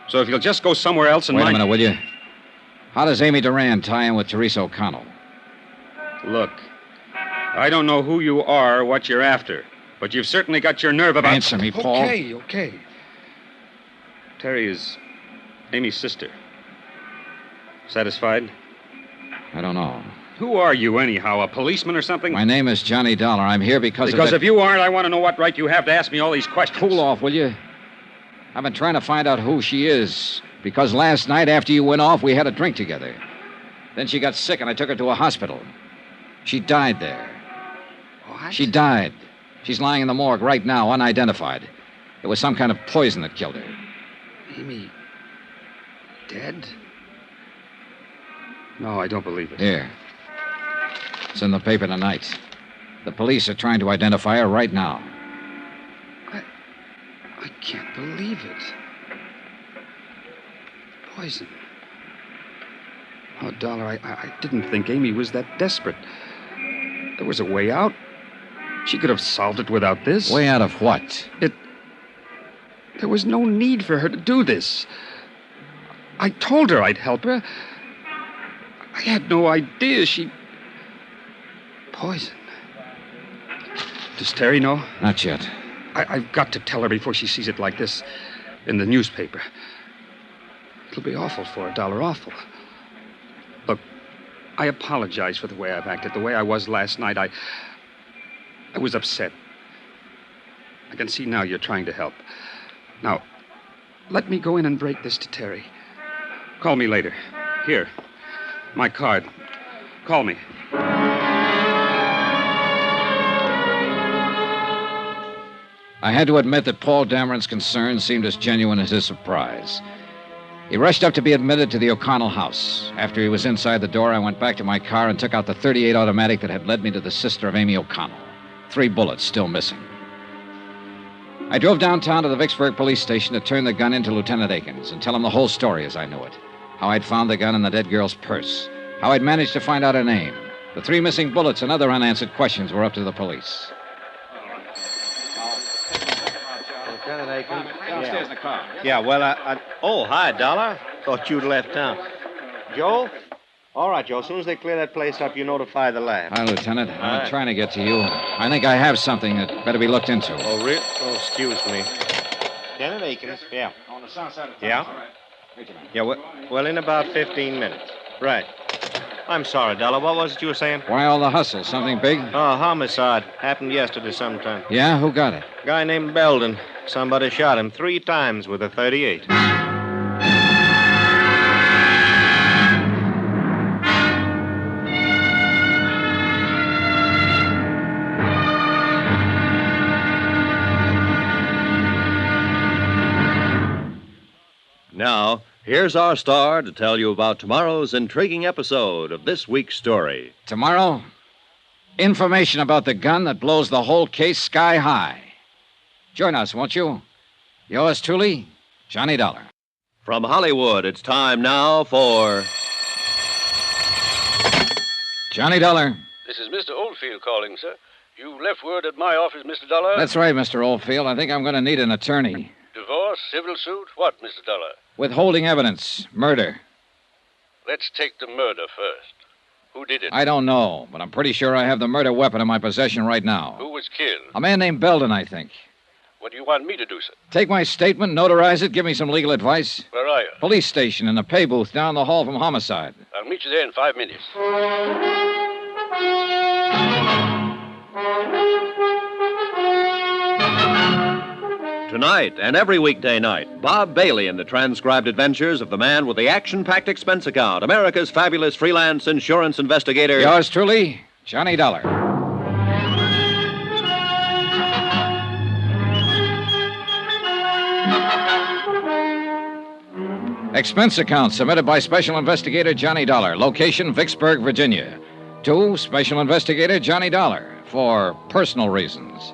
So if you'll just go somewhere else and Wait a minute, will you? How does Amy Duran tie in with Teresa O'Connell? Look, I don't know who you are or what you're after, but you've certainly got your nerve about... Answer me, Paul. Okay. Terry is Amy's sister. Satisfied? I don't know. Who are you, anyhow? A policeman or something? My name is Johnny Dollar. I'm here because Because if you aren't, I want to know what right you have to ask me all these questions. Cool off, will you? I've been trying to find out who she is. Because last night, after you went off, we had a drink together. Then she got sick, and I took her to a hospital. She died there. What? She died. She's lying in the morgue right now, unidentified. It was some kind of poison that killed her. Amy... dead? No, I don't believe it. Here. It's in the paper tonight. The police are trying to identify her right now. I can't believe it. Poison. Oh, Dollar, I didn't think Amy was that desperate. There was a way out. She could have solved it without this. Way out of what? There was no need for her to do this. I told her I'd help her. I had no idea she... Poison. Does Terry know? Not yet. I've got to tell her before she sees it like this in the newspaper. It'll be awful for her, Dollar, awful. Look, I apologize for the way I've acted, the way I was last night. I was upset. I can see now you're trying to help. Now, let me go in and break this to Terry. Call me later. Here, my card. Call me. I had to admit that Paul Dameron's concern seemed as genuine as his surprise. He rushed up to be admitted to the O'Connell house. After he was inside the door, I went back to my car and took out the .38 automatic that had led me to the sister of Amy O'Connell. 3 bullets still missing. I drove downtown to the Vicksburg police station to turn the gun into Lieutenant Akins and tell him the whole story as I knew it. How I'd found the gun in the dead girl's purse. How I'd managed to find out her name. The 3 missing bullets and other unanswered questions were up to the police. Lieutenant Akins? Downstairs in the car. Yeah, well, Oh, hi, Dollar. Thought you'd left town. Joe? All right, Joe. As soon as they clear that place up, you notify the lab. Hi, Lieutenant. I've been trying to get to you. I think I have something that better be looked into. Oh, really? Oh, excuse me. Lieutenant Akins? Yeah. On the south side of town. Yeah? All right. Yeah, well, in about 15 minutes. Right. I'm sorry, Dollar. What was it you were saying? Why all the hustle? Something big? Oh, homicide. Happened yesterday sometime. Yeah? Who got it? Guy named Belden. Somebody shot him 3 times with a .38. Now, here's our star to tell you about tomorrow's intriguing episode of this week's story. Tomorrow, information about the gun that blows the whole case sky high. Join us, won't you? Yours truly, Johnny Dollar. From Hollywood, it's time now for... Johnny Dollar. This is Mr. Oldfield calling, sir. You left word at my office, Mr. Dollar. That's right, Mr. Oldfield. I think I'm going to need an attorney. Divorce, civil suit, what, Mr. Dollar? Withholding evidence. Murder. Let's take the murder first. Who did it? I don't know, but I'm pretty sure I have the murder weapon in my possession right now. Who was killed? A man named Belden, I think. What do you want me to do, sir? Take my statement, notarize it, give me some legal advice. Where are you? Police station in the pay booth down the hall from homicide. I'll meet you there in 5 minutes. Tonight and every weekday night, Bob Bailey in the transcribed adventures of the man with the action-packed expense account, America's fabulous freelance insurance investigator. Yours truly, Johnny Dollar. Expense account submitted by Special Investigator Johnny Dollar. Location, Vicksburg, Virginia. To Special Investigator Johnny Dollar for personal reasons.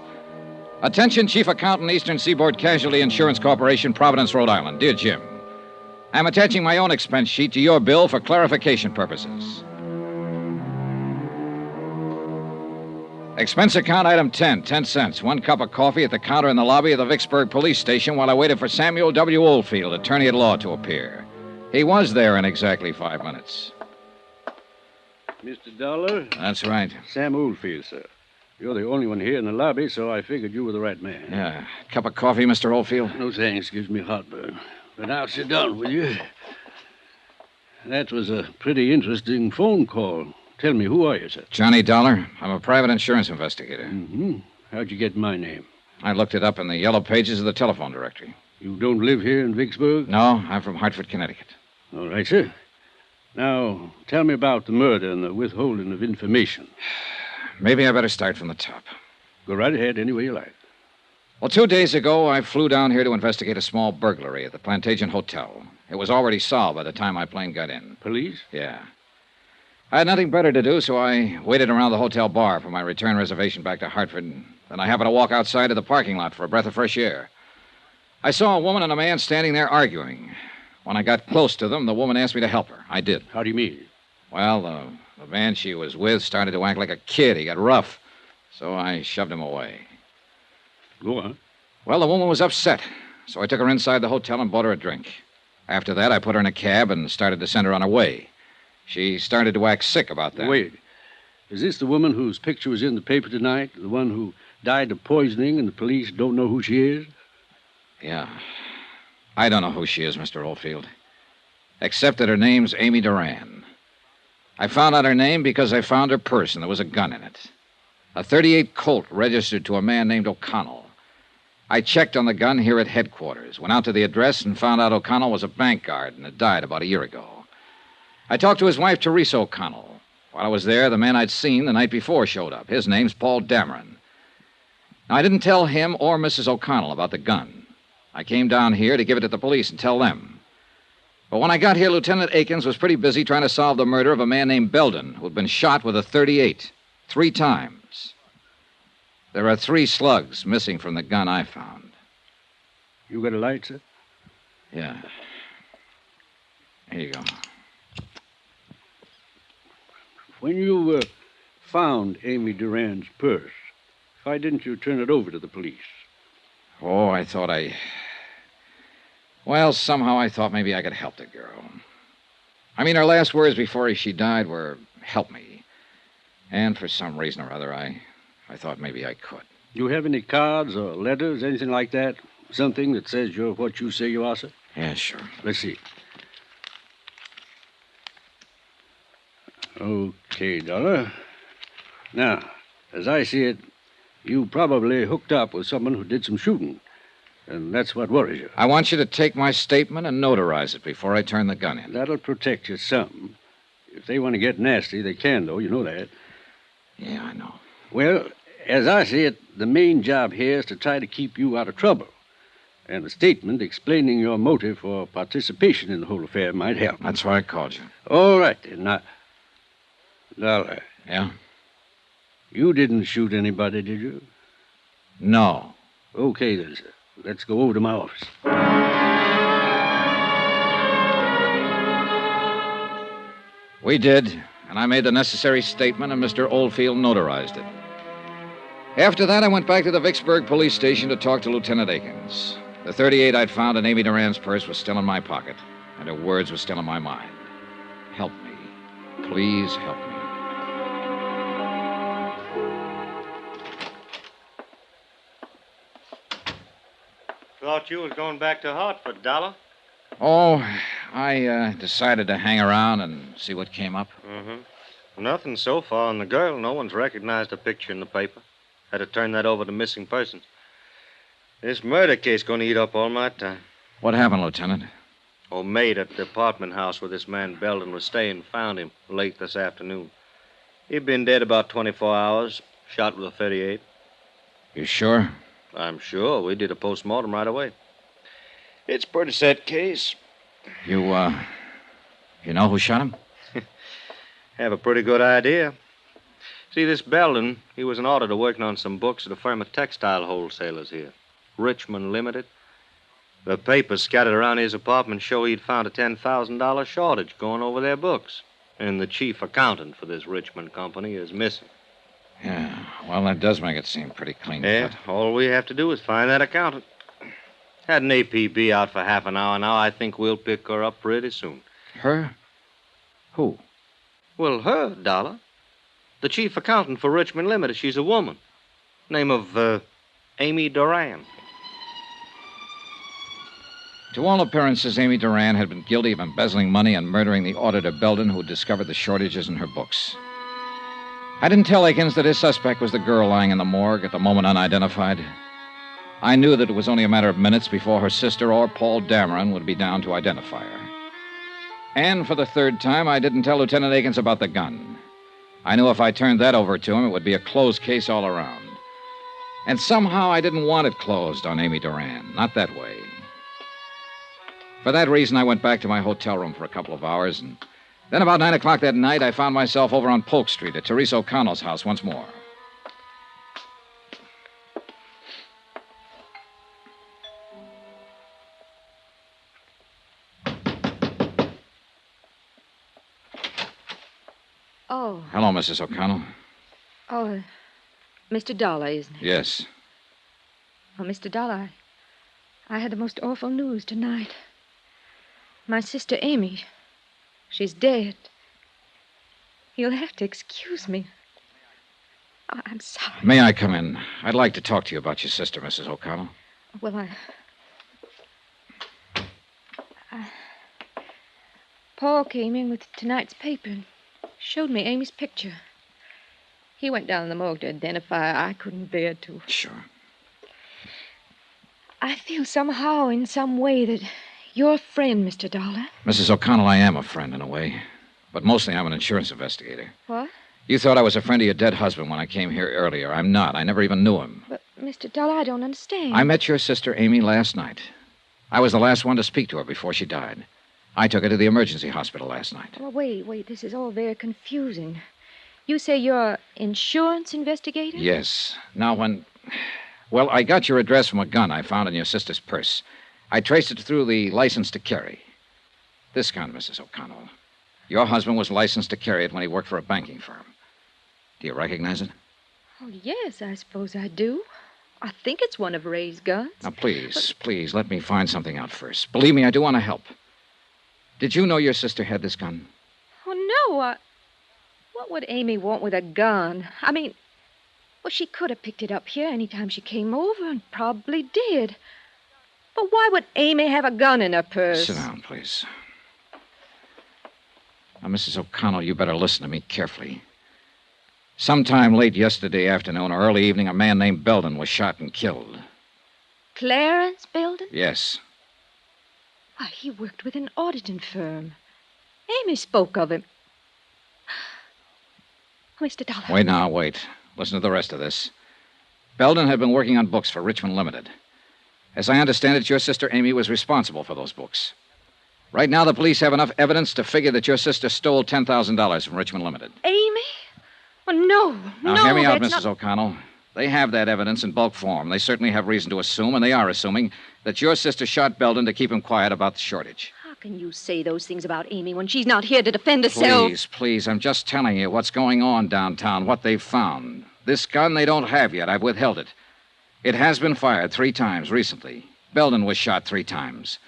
Attention, Chief Accountant, Eastern Seaboard Casualty Insurance Corporation, Providence, Rhode Island. Dear Jim, I'm attaching my own expense sheet to your bill for clarification purposes. Expense account item 10, 10 cents. 1 cup of coffee at the counter in the lobby of the Vicksburg police station while I waited for Samuel W. Oldfield, attorney at law, to appear. He was there in exactly 5 minutes. Mr. Dollar? That's right. Sam Oldfield, sir. You're the only one here in the lobby, so I figured you were the right man. Yeah. Cup of coffee, Mr. Oldfield? No thanks. Gives me heartburn. But now sit down, will you? That was a pretty interesting phone call. Tell me, who are you, sir? Johnny Dollar. I'm a private insurance investigator. Mm-hmm. How'd you get my name? I looked it up in the yellow pages of the telephone directory. You don't live here in Vicksburg? No, I'm from Hartford, Connecticut. All right, sir. Now, tell me about the murder and the withholding of information. Maybe I better start from the top. Go right ahead any way you like. Well, 2 days ago, I flew down here to investigate a small burglary at the Plantagent Hotel. It was already solved by the time my plane got in. Police? Yeah. I had nothing better to do, so I waited around the hotel bar for my return reservation back to Hartford. Then I happened to walk outside to the parking lot for a breath of fresh air. I saw a woman and a man standing there arguing. When I got close to them, the woman asked me to help her. I did. How do you mean? Well, the man she was with started to act like a kid. He got rough. So I shoved him away. Go on. Well, the woman was upset. So I took her inside the hotel and bought her a drink. After that, I put her in a cab and started to send her on her way. She started to act sick about that. Wait. Is this the woman whose picture was in the paper tonight? The one who died of poisoning and the police don't know who she is? Yeah. I don't know who she is, Mr. Oldfield. Except that her name's Amy Duran. I found out her name because I found her purse and there was a gun in it. A .38 Colt registered to a man named O'Connell. I checked on the gun here at headquarters, went out to the address and found out O'Connell was a bank guard and had died about a year ago. I talked to his wife, Teresa O'Connell. While I was there, the man I'd seen the night before showed up. His name's Paul Dameron. Now, I didn't tell him or Mrs. O'Connell about the gun. I came down here to give it to the police and tell them. But when I got here, Lieutenant Akins was pretty busy trying to solve the murder of a man named Belden, who'd been shot with a .38 3 times. There are 3 slugs missing from the gun I found. You got a light, sir? Yeah. Here you go. When you found Amy Duran's purse, why didn't you turn it over to the police? Oh, Well, somehow I thought maybe I could help the girl. I mean, her last words before she died were, help me. And for some reason or other, I thought maybe I could. You have any cards or letters, anything like that? Something that says you're what you say you are, sir? Yeah, sure. Let's see. Okay, Dollar. Now, as I see it, you probably hooked up with someone who did some shooting. And that's what worries you. I want you to take my statement and notarize it before I turn the gun in. That'll protect you some. If they want to get nasty, they can, though. You know that. Yeah, I know. Well, as I see it, the main job here is to try to keep you out of trouble. And a statement explaining your motive for participation in the whole affair might help. That's why I called you. All right, then. Now, Dollar. Yeah? You didn't shoot anybody, did you? No. Okay, then, sir. Let's go over to my office. We did, and I made the necessary statement, and Mr. Oldfield notarized it. After that, I went back to the Vicksburg police station to talk to Lieutenant Akins. The .38 I'd found in Amy Duran's purse was still in my pocket, and her words were still in my mind. Help me. Please help me. Thought you was going back to Hartford, Dollar. Oh, I decided to hang around and see what came up. Mm-hmm. Nothing so far on the girl. No one's recognized her picture in the paper. Had to turn that over to missing persons. This murder case going to eat up all my time. What happened, Lieutenant? Old maid at the apartment house where this man Belden was staying found him late this afternoon. He'd been dead about 24 hours, shot with a .38. You sure? I'm sure. We did a postmortem right away. It's a pretty set case. You know who shot him? Have a pretty good idea. See, this Belden, he was an auditor working on some books at a firm of textile wholesalers here. Richmond Limited. The papers scattered around his apartment show he'd found a $10,000 shortage going over their books. And the chief accountant for this Richmond company is missing. Yeah, well, that does make it seem pretty clean Yeah, cut. all we have to do is find that accountant. Had an APB out for half an hour now. I think we'll pick her up pretty soon. Her? Who? Well, her, Dollar. The chief accountant for Richmond Limited. She's a woman. Name of, Amy Duran. To all appearances, Amy Duran had been guilty of embezzling money and murdering the auditor Belden who discovered the shortages in her books. I didn't tell Akins that his suspect was the girl lying in the morgue at the moment unidentified. I knew that it was only a matter of minutes before her sister or Paul Dameron would be down to identify her. And for the third time, I didn't tell Lieutenant Akins about the gun. I knew if I turned that over to him, it would be a closed case all around. And somehow I didn't want it closed on Amy Duran. Not that way. For that reason, I went back to my hotel room for a couple of hours, and then about 9 o'clock that night, I found myself over on Polk Street at Teresa O'Connell's house once more. Oh. Hello, Mrs. O'Connell. Oh, Mr. Dollar, isn't it? Yes. Oh, Mr. Dollar, I had the most awful news tonight. My sister Amy, she's dead. You'll have to excuse me. Oh, I'm sorry. May I come in? I'd like to talk to you about your sister, Mrs. O'Connell. Well, Paul came in with tonight's paper and showed me Amy's picture. He went down in the morgue to identify her. I couldn't bear to. Sure. I feel somehow, in some way, that you're a friend, Mr. Dollar. Mrs. O'Connell, I am a friend in a way. But mostly I'm an insurance investigator. What? You thought I was a friend of your dead husband when I came here earlier. I'm not. I never even knew him. But, Mr. Dollar, I don't understand. I met your sister Amy last night. I was the last one to speak to her before she died. I took her to the emergency hospital last night. Well, wait. This is all very confusing. You say you're an insurance investigator? Yes. Now, Well, I got your address from a gun I found in your sister's purse. I traced it through the license to carry. This gun, Mrs. O'Connell. Your husband was licensed to carry it when he worked for a banking firm. Do you recognize it? Oh, yes, I suppose I do. I think it's one of Ray's guns. Now, please, let me find something out first. Believe me, I do want to help. Did you know your sister had this gun? Oh, no. What would Amy want with a gun? I mean, well, she could have picked it up here any time she came over and probably did. But why would Amy have a gun in her purse? Sit down, please. Now, Mrs. O'Connell, you better listen to me carefully. Sometime late yesterday afternoon or early evening, a man named Belden was shot and killed. Clarence Belden? Yes. Why, he worked with an auditing firm. Amy spoke of him. Mr. Dollar. Wait. Listen to the rest of this. Belden had been working on books for Richmond Limited. As I understand it, your sister Amy was responsible for those books. Right now, the police have enough evidence to figure that your sister stole $10,000 from Richmond Limited. Amy? Oh, no. Now, hear me out, Mrs. O'Connell. They have that evidence in bulk form. They certainly have reason to assume, and they are assuming, that your sister shot Belden to keep him quiet about the shortage. How can you say those things about Amy when she's not here to defend herself? Please, I'm just telling you what's going on downtown, what they've found. This gun they don't have yet. I've withheld it. It has been fired 3 times recently. Belden was shot 3 times.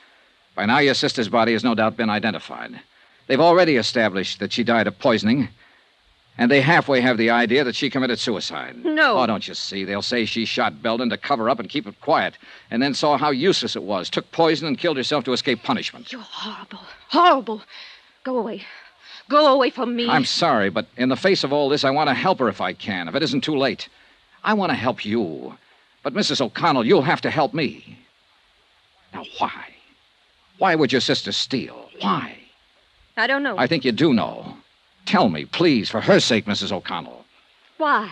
By now, your sister's body has no doubt been identified. They've already established that she died of poisoning, and they halfway have the idea that she committed suicide. No. Oh, don't you see? They'll say she shot Belden to cover up and keep it quiet, and then saw how useless it was, took poison and killed herself to escape punishment. You're horrible. Horrible. Go away. Go away from me. I'm sorry, but in the face of all this, I want to help her if I can, if it isn't too late. I want to help you. But, Mrs. O'Connell, you'll have to help me. Now, why? Why would your sister steal? Why? I don't know. I think you do know. Tell me, please, for her sake, Mrs. O'Connell. Why?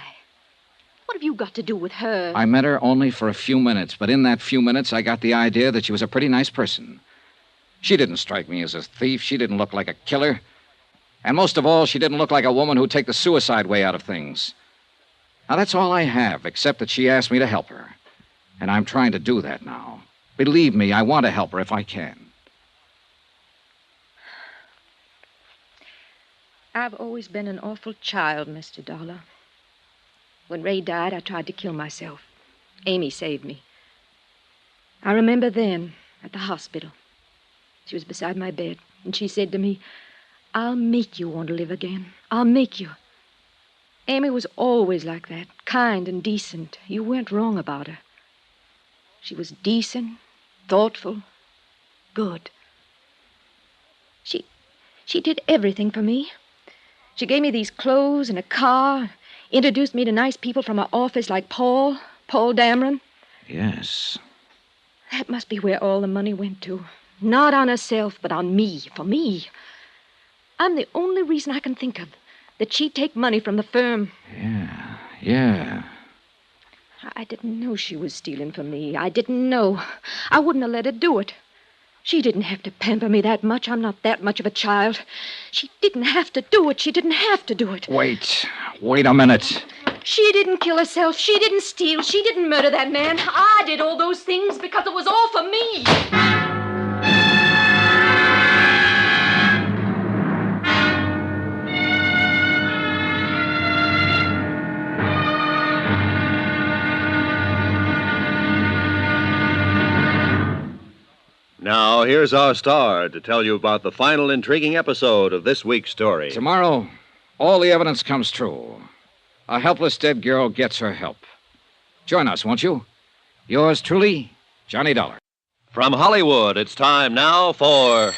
What have you got to do with her? I met her only for a few minutes, but in that few minutes, I got the idea that she was a pretty nice person. She didn't strike me as a thief. She didn't look like a killer. And most of all, she didn't look like a woman who'd take the suicide way out of things. Now, that's all I have, except that she asked me to help her. And I'm trying to do that now. Believe me, I want to help her if I can. I've always been an awful child, Mr. Dollar. When Ray died, I tried to kill myself. Amy saved me. I remember then, at the hospital. She was beside my bed, and she said to me, "I'll make you want to live again. I'll make you." Amy was always like that, kind and decent. You weren't wrong about her. She was decent, thoughtful, good. She did everything for me. She gave me these clothes and a car, introduced me to nice people from her office like Paul Dameron. Yes. That must be where all the money went to. Not on herself, but on me, for me. I'm the only reason I can think of that she'd take money from the firm. Yeah. I didn't know she was stealing from me. I didn't know. I wouldn't have let her do it. She didn't have to pamper me that much. I'm not that much of a child. She didn't have to do it. She didn't have to do it. Wait a minute. She didn't kill herself. She didn't steal. She didn't murder that man. I did all those things because it was all for me. Now, here's our star to tell you about the final intriguing episode of this week's story. Tomorrow, all the evidence comes true. A helpless dead girl gets her help. Join us, won't you? Yours truly, Johnny Dollar. From Hollywood, it's time now for...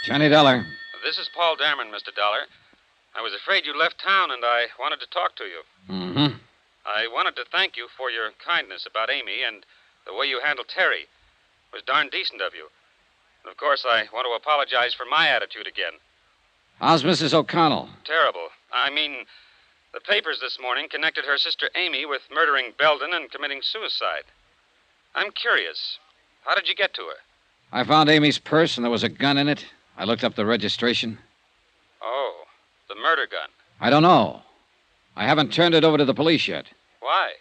Johnny Dollar. This is Paul Dameron, Mr. Dollar. I was afraid you left town, and I wanted to talk to you. Mm-hmm. I wanted to thank you for your kindness about Amy and the way you handled Terry. It was darn decent of you. And of course, I want to apologize for my attitude again. How's Mrs. O'Connell? Terrible. I mean, the papers this morning connected her sister Amy with murdering Belden and committing suicide. I'm curious. How did you get to her? I found Amy's purse and there was a gun in it. I looked up the registration. Oh, the murder gun. I don't know. I haven't turned it over to the police yet. Why?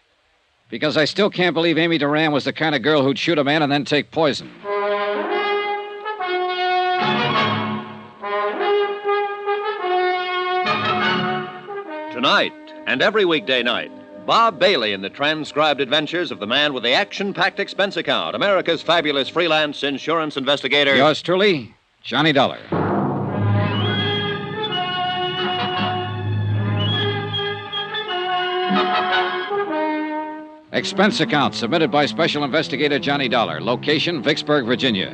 Because I still can't believe Amy Duran was the kind of girl who'd shoot a man and then take poison. Tonight and every weekday night, Bob Bailey in the transcribed adventures of the man with the action-packed expense account, America's fabulous freelance insurance investigator. Yours truly, Johnny Dollar. Expense account submitted by Special Investigator Johnny Dollar. Location, Vicksburg, Virginia.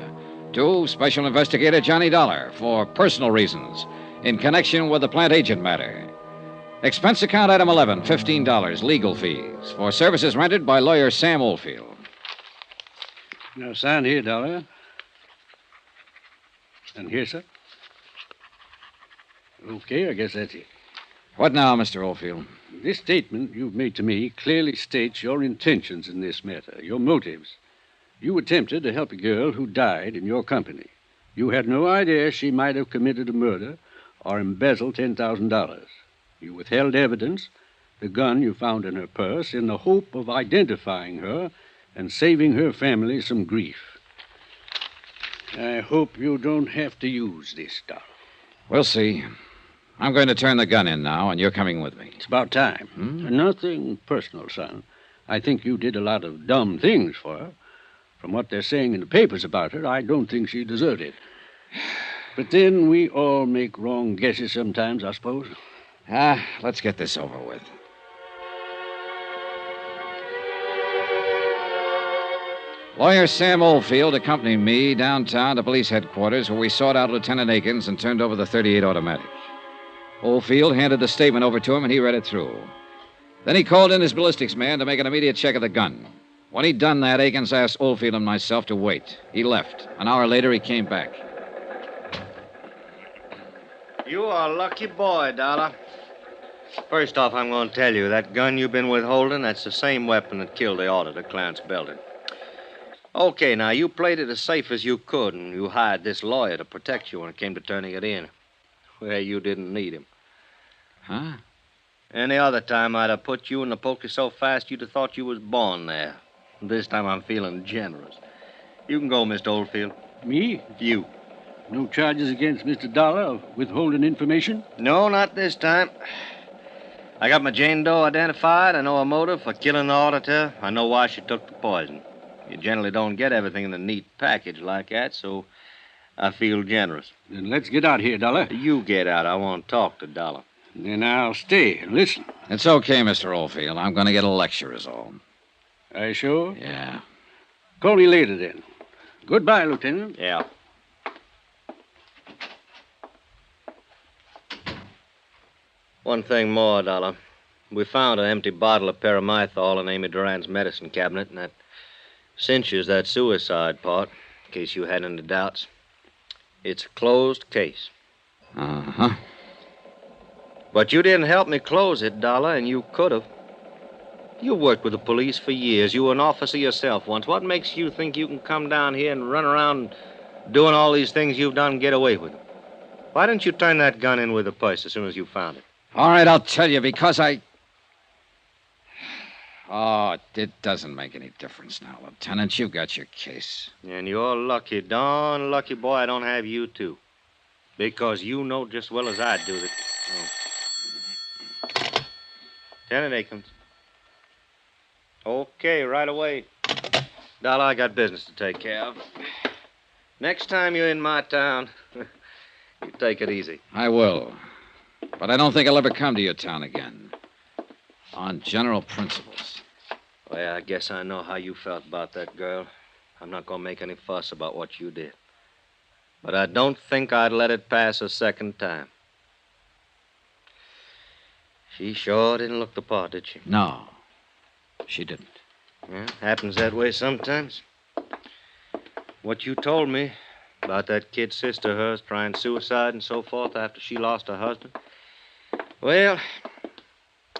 To Special Investigator Johnny Dollar for personal reasons in connection with the Plantagent Matter. Expense account item 11, $15, legal fees for services rendered by lawyer Sam Oldfield. Now, sign here, Dollar. And here, sir. Okay, I guess that's it. What now, Mr. Oldfield? This statement you've made to me clearly states your intentions in this matter, your motives. You attempted to help a girl who died in your company. You had no idea she might have committed a murder or embezzled $10,000. You withheld evidence, the gun you found in her purse, in the hope of identifying her and saving her family some grief. I hope you don't have to use this stuff. We'll see. I'm going to turn the gun in now, and you're coming with me. It's about time. Nothing personal, son. I think you did a lot of dumb things for her. From what they're saying in the papers about her, I don't think she deserved it. But then we all make wrong guesses sometimes, I suppose. Let's get this over with. Lawyer Sam Oldfield accompanied me downtown to police headquarters where we sought out Lieutenant Akins and turned over the .38 automatic. Oldfield handed the statement over to him and he read it through. Then he called in his ballistics man to make an immediate check of the gun. When he'd done that, Akins asked Oldfield and myself to wait. He left. An hour later, he came back. You are a lucky boy, Dollar. First off, I'm going to tell you, that gun you've been withholding, that's the same weapon that killed the auditor, Clarence Belden. Okay, now, you played it as safe as you could, and you hired this lawyer to protect you when it came to turning it in. Well, you didn't need him. Huh? Any other time, I'd have put you in the pokey so fast you'd have thought you was born there. This time I'm feeling generous. You can go, Mr. Oldfield. Me? You. No charges against Mr. Dollar of withholding information? No, not this time. I got my Jane Doe identified. I know her motive for killing the auditor. I know why she took the poison. You generally don't get everything in a neat package like that, so I feel generous. Then let's get out here, Dollar. You get out. I want to talk to Dollar. Then I'll stay and listen. It's okay, Mr. Oldfield. I'm going to get a lecture is all. Are you sure? Yeah. Call me later, then. Goodbye, Lieutenant. Yeah. One thing more, Dollar. We found an empty bottle of paramythol in Amy Duran's medicine cabinet, and that cinches that suicide part, in case you had any doubts. It's a closed case. Uh-huh. But you didn't help me close it, Dollar, and you could have. You worked with the police for years. You were an officer yourself once. What makes you think you can come down here and run around doing all these things you've done and get away with them? Why didn't you turn that gun in with the purse as soon as you found it? All right, I'll tell you, because I... Oh, it doesn't make any difference now, Lieutenant. You got your case. And you're lucky, darn lucky boy I don't have you, too. Because you know just as well as I do that... Oh. Lieutenant Akins. Okay, right away. Dollar, I got business to take care of. Next time you're in my town, you take it easy. I will. But I don't think I'll ever come to your town again. On general principles. Well, I guess I know how you felt about that girl. I'm not going to make any fuss about what you did. But I don't think I'd let it pass a second time. She sure didn't look the part, did she? No, she didn't. Yeah, happens that way sometimes. What you told me about that kid sister of hers trying suicide and so forth after she lost her husband. Well,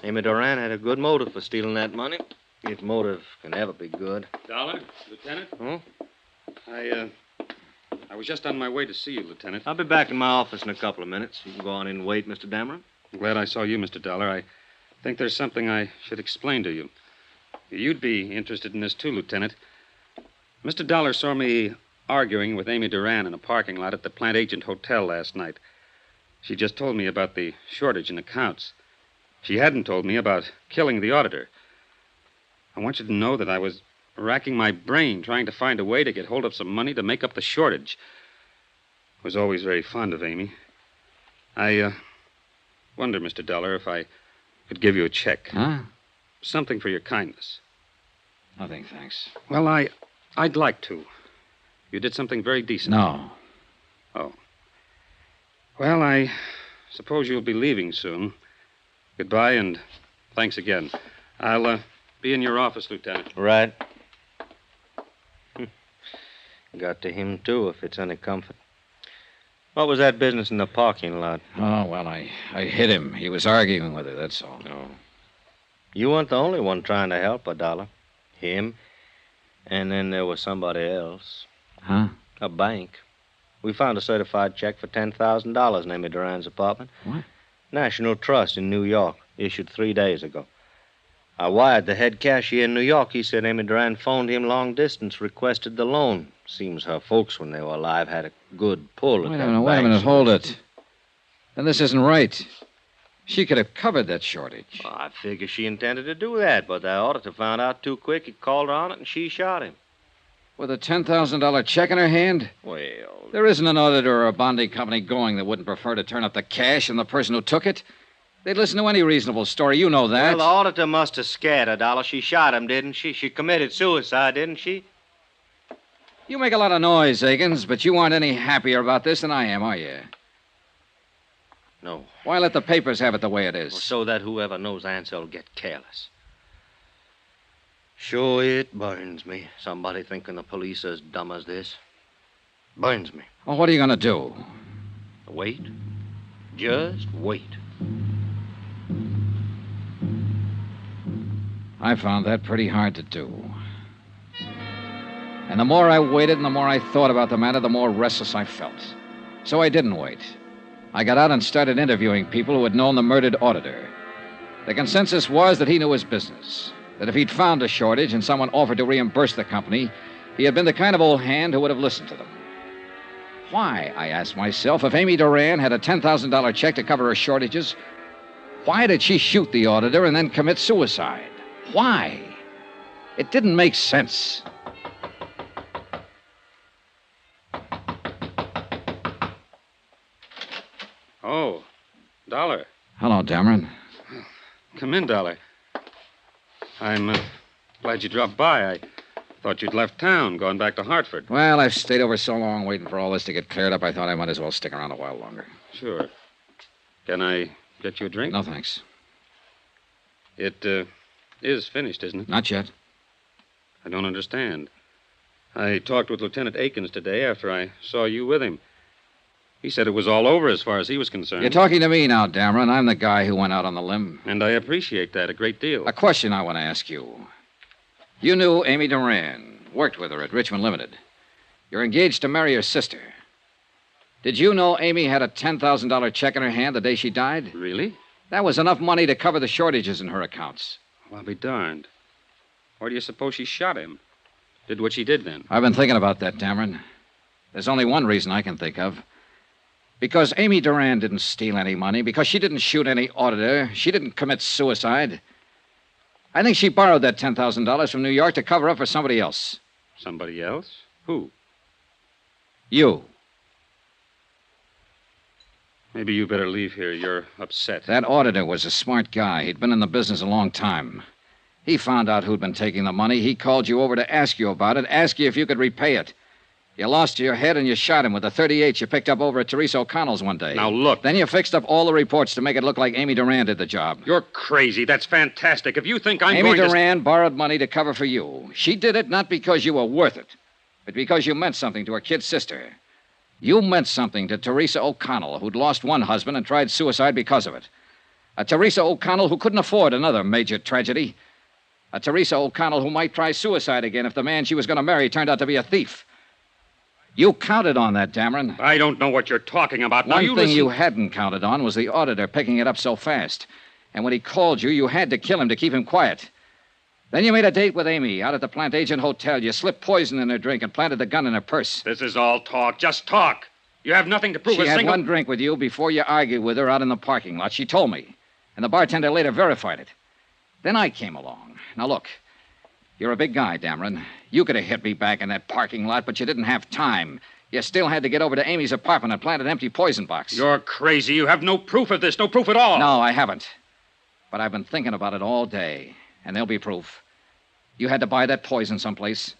Amy Duran had a good motive for stealing that money. If motive can ever be good. Dollar, Lieutenant? Huh? I was just on my way to see you, Lieutenant. I'll be back in my office in a couple of minutes. You can go on in and wait, Mr. Dameron. I'm glad I saw you, Mr. Dollar. I think there's something I should explain to you. You'd be interested in this, too, Lieutenant. Mr. Dollar saw me arguing with Amy Duran in a parking lot at the Plantagent Hotel last night. She just told me about the shortage in accounts. She hadn't told me about killing the auditor. I want you to know that I was racking my brain trying to find a way to get hold of some money to make up the shortage. I was always very fond of Amy. I wonder, Mr. Dollar, if I could give you a check. Huh? Something for your kindness. Nothing, thanks. Well, I'd like to. You did something very decent. No. Oh. Well, I suppose you'll be leaving soon. Goodbye, and thanks again. I'll be in your office, Lieutenant. Right. Got to him, too, if it's any comfort. What was that business in the parking lot? Oh, well, I hit him. He was arguing with her, that's all. No. You weren't the only one trying to help her, Dollar. Him. And then there was somebody else. Huh? A bank. We found a certified check for $10,000 in Amy Duran's apartment. What? National Trust in New York, issued 3 days ago. I wired the head cashier in New York. He said Amy Duran phoned him long distance, requested the loan. Seems her folks, when they were alive, had a good pull at that bank. Wait a minute, hold it. Then this isn't right. She could have covered that shortage. Well, I figure she intended to do that, but the auditor found out too quick. He called her on it, and she shot him. With a $10,000 check in her hand? Well... There isn't an auditor or a bonding company going that wouldn't prefer to turn up the cash and the person who took it. They'd listen to any reasonable story. You know that. Well, the auditor must have scared her, Dollar. She shot him, didn't she? She committed suicide, didn't she? You make a lot of noise, Akins, but you aren't any happier about this than I am, are you? No. Why let the papers have it the way it is? So that whoever knows answer will get careless. Sure, it burns me. Somebody thinking the police are as dumb as this. Burns me. Well, what are you going to do? Wait. Just wait. I found that pretty hard to do. And the more I waited and the more I thought about the matter, the more restless I felt. So I didn't wait. I got out and started interviewing people who had known the murdered auditor. The consensus was that he knew his business, that if he'd found a shortage and someone offered to reimburse the company, he had been the kind of old hand who would have listened to them. Why, I asked myself, if Amy Duran had a $10,000 check to cover her shortages, why did she shoot the auditor and then commit suicide? Why? It didn't make sense. Oh, Dollar. Hello, Dameron. Come in, Dollar. I'm glad you dropped by. I thought you'd left town, gone back to Hartford. Well, I've stayed over so long waiting for all this to get cleared up, I thought I might as well stick around a while longer. Sure. Can I get you a drink? No, thanks. It is finished, isn't it? Not yet. I don't understand. I talked with Lieutenant Akins today after I saw you with him. He said it was all over as far as he was concerned. You're talking to me now, Dameron. I'm the guy who went out on the limb. And I appreciate that a great deal. A question I want to ask you. You knew Amy Duran, worked with her at Richmond Limited. You're engaged to marry her sister. Did you know Amy had a $10,000 check in her hand the day she died? Really? That was enough money to cover the shortages in her accounts. Well, I'll be darned. Why do you suppose she shot him? Did what she did then? I've been thinking about that, Dameron. There's only one reason I can think of. Because Amy Duran didn't steal any money, because she didn't shoot any auditor, she didn't commit suicide. I think she borrowed that $10,000 from New York to cover up for somebody else. Somebody else? Who? You. Maybe you better leave here. You're upset. That auditor was a smart guy. He'd been in the business a long time. He found out who'd been taking the money. He called you over to ask you about it, ask you if you could repay it. You lost your head and you shot him with a .38 you picked up over at Teresa O'Connell's one day. Now, look. Then you fixed up all the reports to make it look like Amy Duran did the job. You're crazy. That's fantastic. If you think I'm Amy going to... Duran borrowed money to cover for you. She did it not because you were worth it, but because you meant something to her kid sister. You meant something to Teresa O'Connell, who'd lost one husband and tried suicide because of it. A Teresa O'Connell who couldn't afford another major tragedy. A Teresa O'Connell who might try suicide again if the man she was going to marry turned out to be a thief. You counted on that, Dameron. I don't know what you're talking about. Now, One thing you hadn't counted on was the auditor picking it up so fast. And when he called you, you had to kill him to keep him quiet. Then you made a date with Amy out at the Plantagent Hotel. You slipped poison in her drink and planted the gun in her purse. This is all talk. Just talk. You have nothing to prove She had one drink with you before you argued with her out in the parking lot. She told me. And the bartender later verified it. Then I came along. Now, look. You're a big guy, Dameron. You could have hit me back in that parking lot, but you didn't have time. You still had to get over to Amy's apartment and plant an empty poison box. You're crazy. You have no proof of this. No proof at all. No, I haven't. But I've been thinking about it all day, and there'll be proof. You had to buy that poison someplace.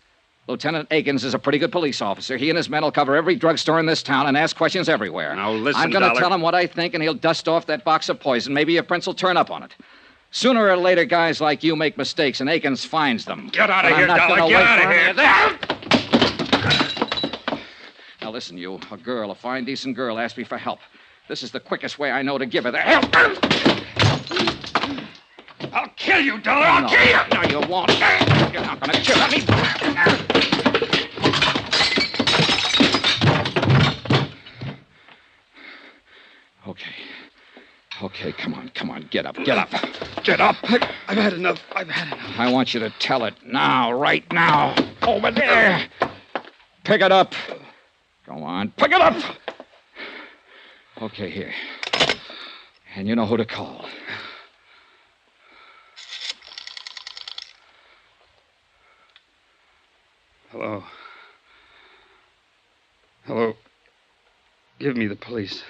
Lieutenant Akins is a pretty good police officer. He and his men will cover every drugstore in this town and ask questions everywhere. Now, listen, I'm going to Dollar. tell him what I think, and he'll dust off that box of poison. Maybe your prince will turn up on it. Sooner or later, guys like you make mistakes, and Akins finds them. Get out of here, Dollar. Get out of here. Now, listen, you. A girl, a fine, decent girl, asked me for help. This is the quickest way I know to give her the help. I'll kill you, Dollar. I'll kill you. No, you won't. You're not going to kill me. Okay, come on. Get up. Get up. I've had enough. I want you to tell it now, right now. Over there. Pick it up. Go on, pick it up. Okay, here. And you know who to call. Hello. Give me the police.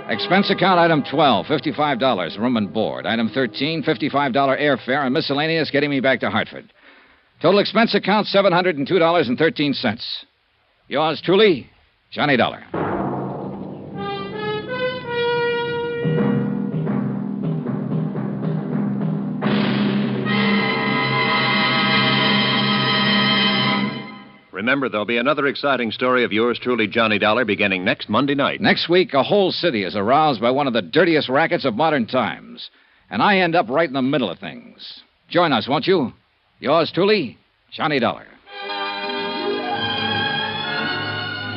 Expense account item 12, $55, room and board. Item 13, $55 airfare and miscellaneous getting me back to Hartford. Total expense account $702.13. Yours truly, Johnny Dollar. Remember, there'll be another exciting story of yours truly, Johnny Dollar, beginning next Monday night. Next week, a whole city is aroused by one of the dirtiest rackets of modern times. And I end up right in the middle of things. Join us, won't you? Yours truly, Johnny Dollar.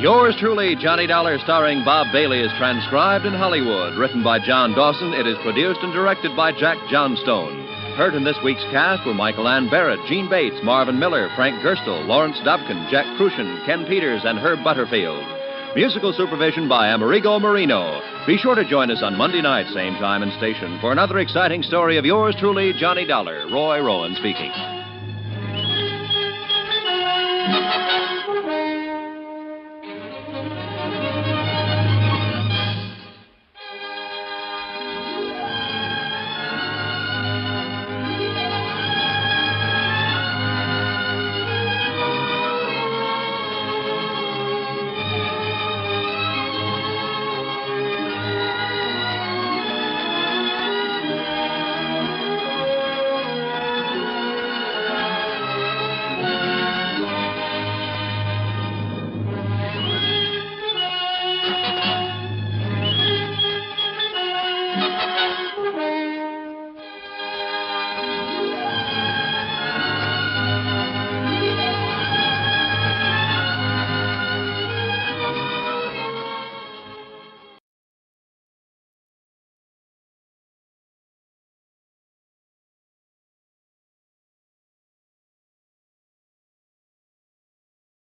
Yours truly, Johnny Dollar, starring Bob Bailey, is transcribed in Hollywood. Written by John Dawson, it is produced and directed by Jack Johnstone. Heard in this week's cast were Michael Ann Barrett, Gene Bates, Marvin Miller, Frank Gerstle, Lawrence Dobkin, Jack Crucian, Ken Peters, and Herb Butterfield. Musical supervision by Amerigo Marino. Be sure to join us on Monday night, same time and station, for another exciting story of yours truly, Johnny Dollar. Roy Rowan speaking.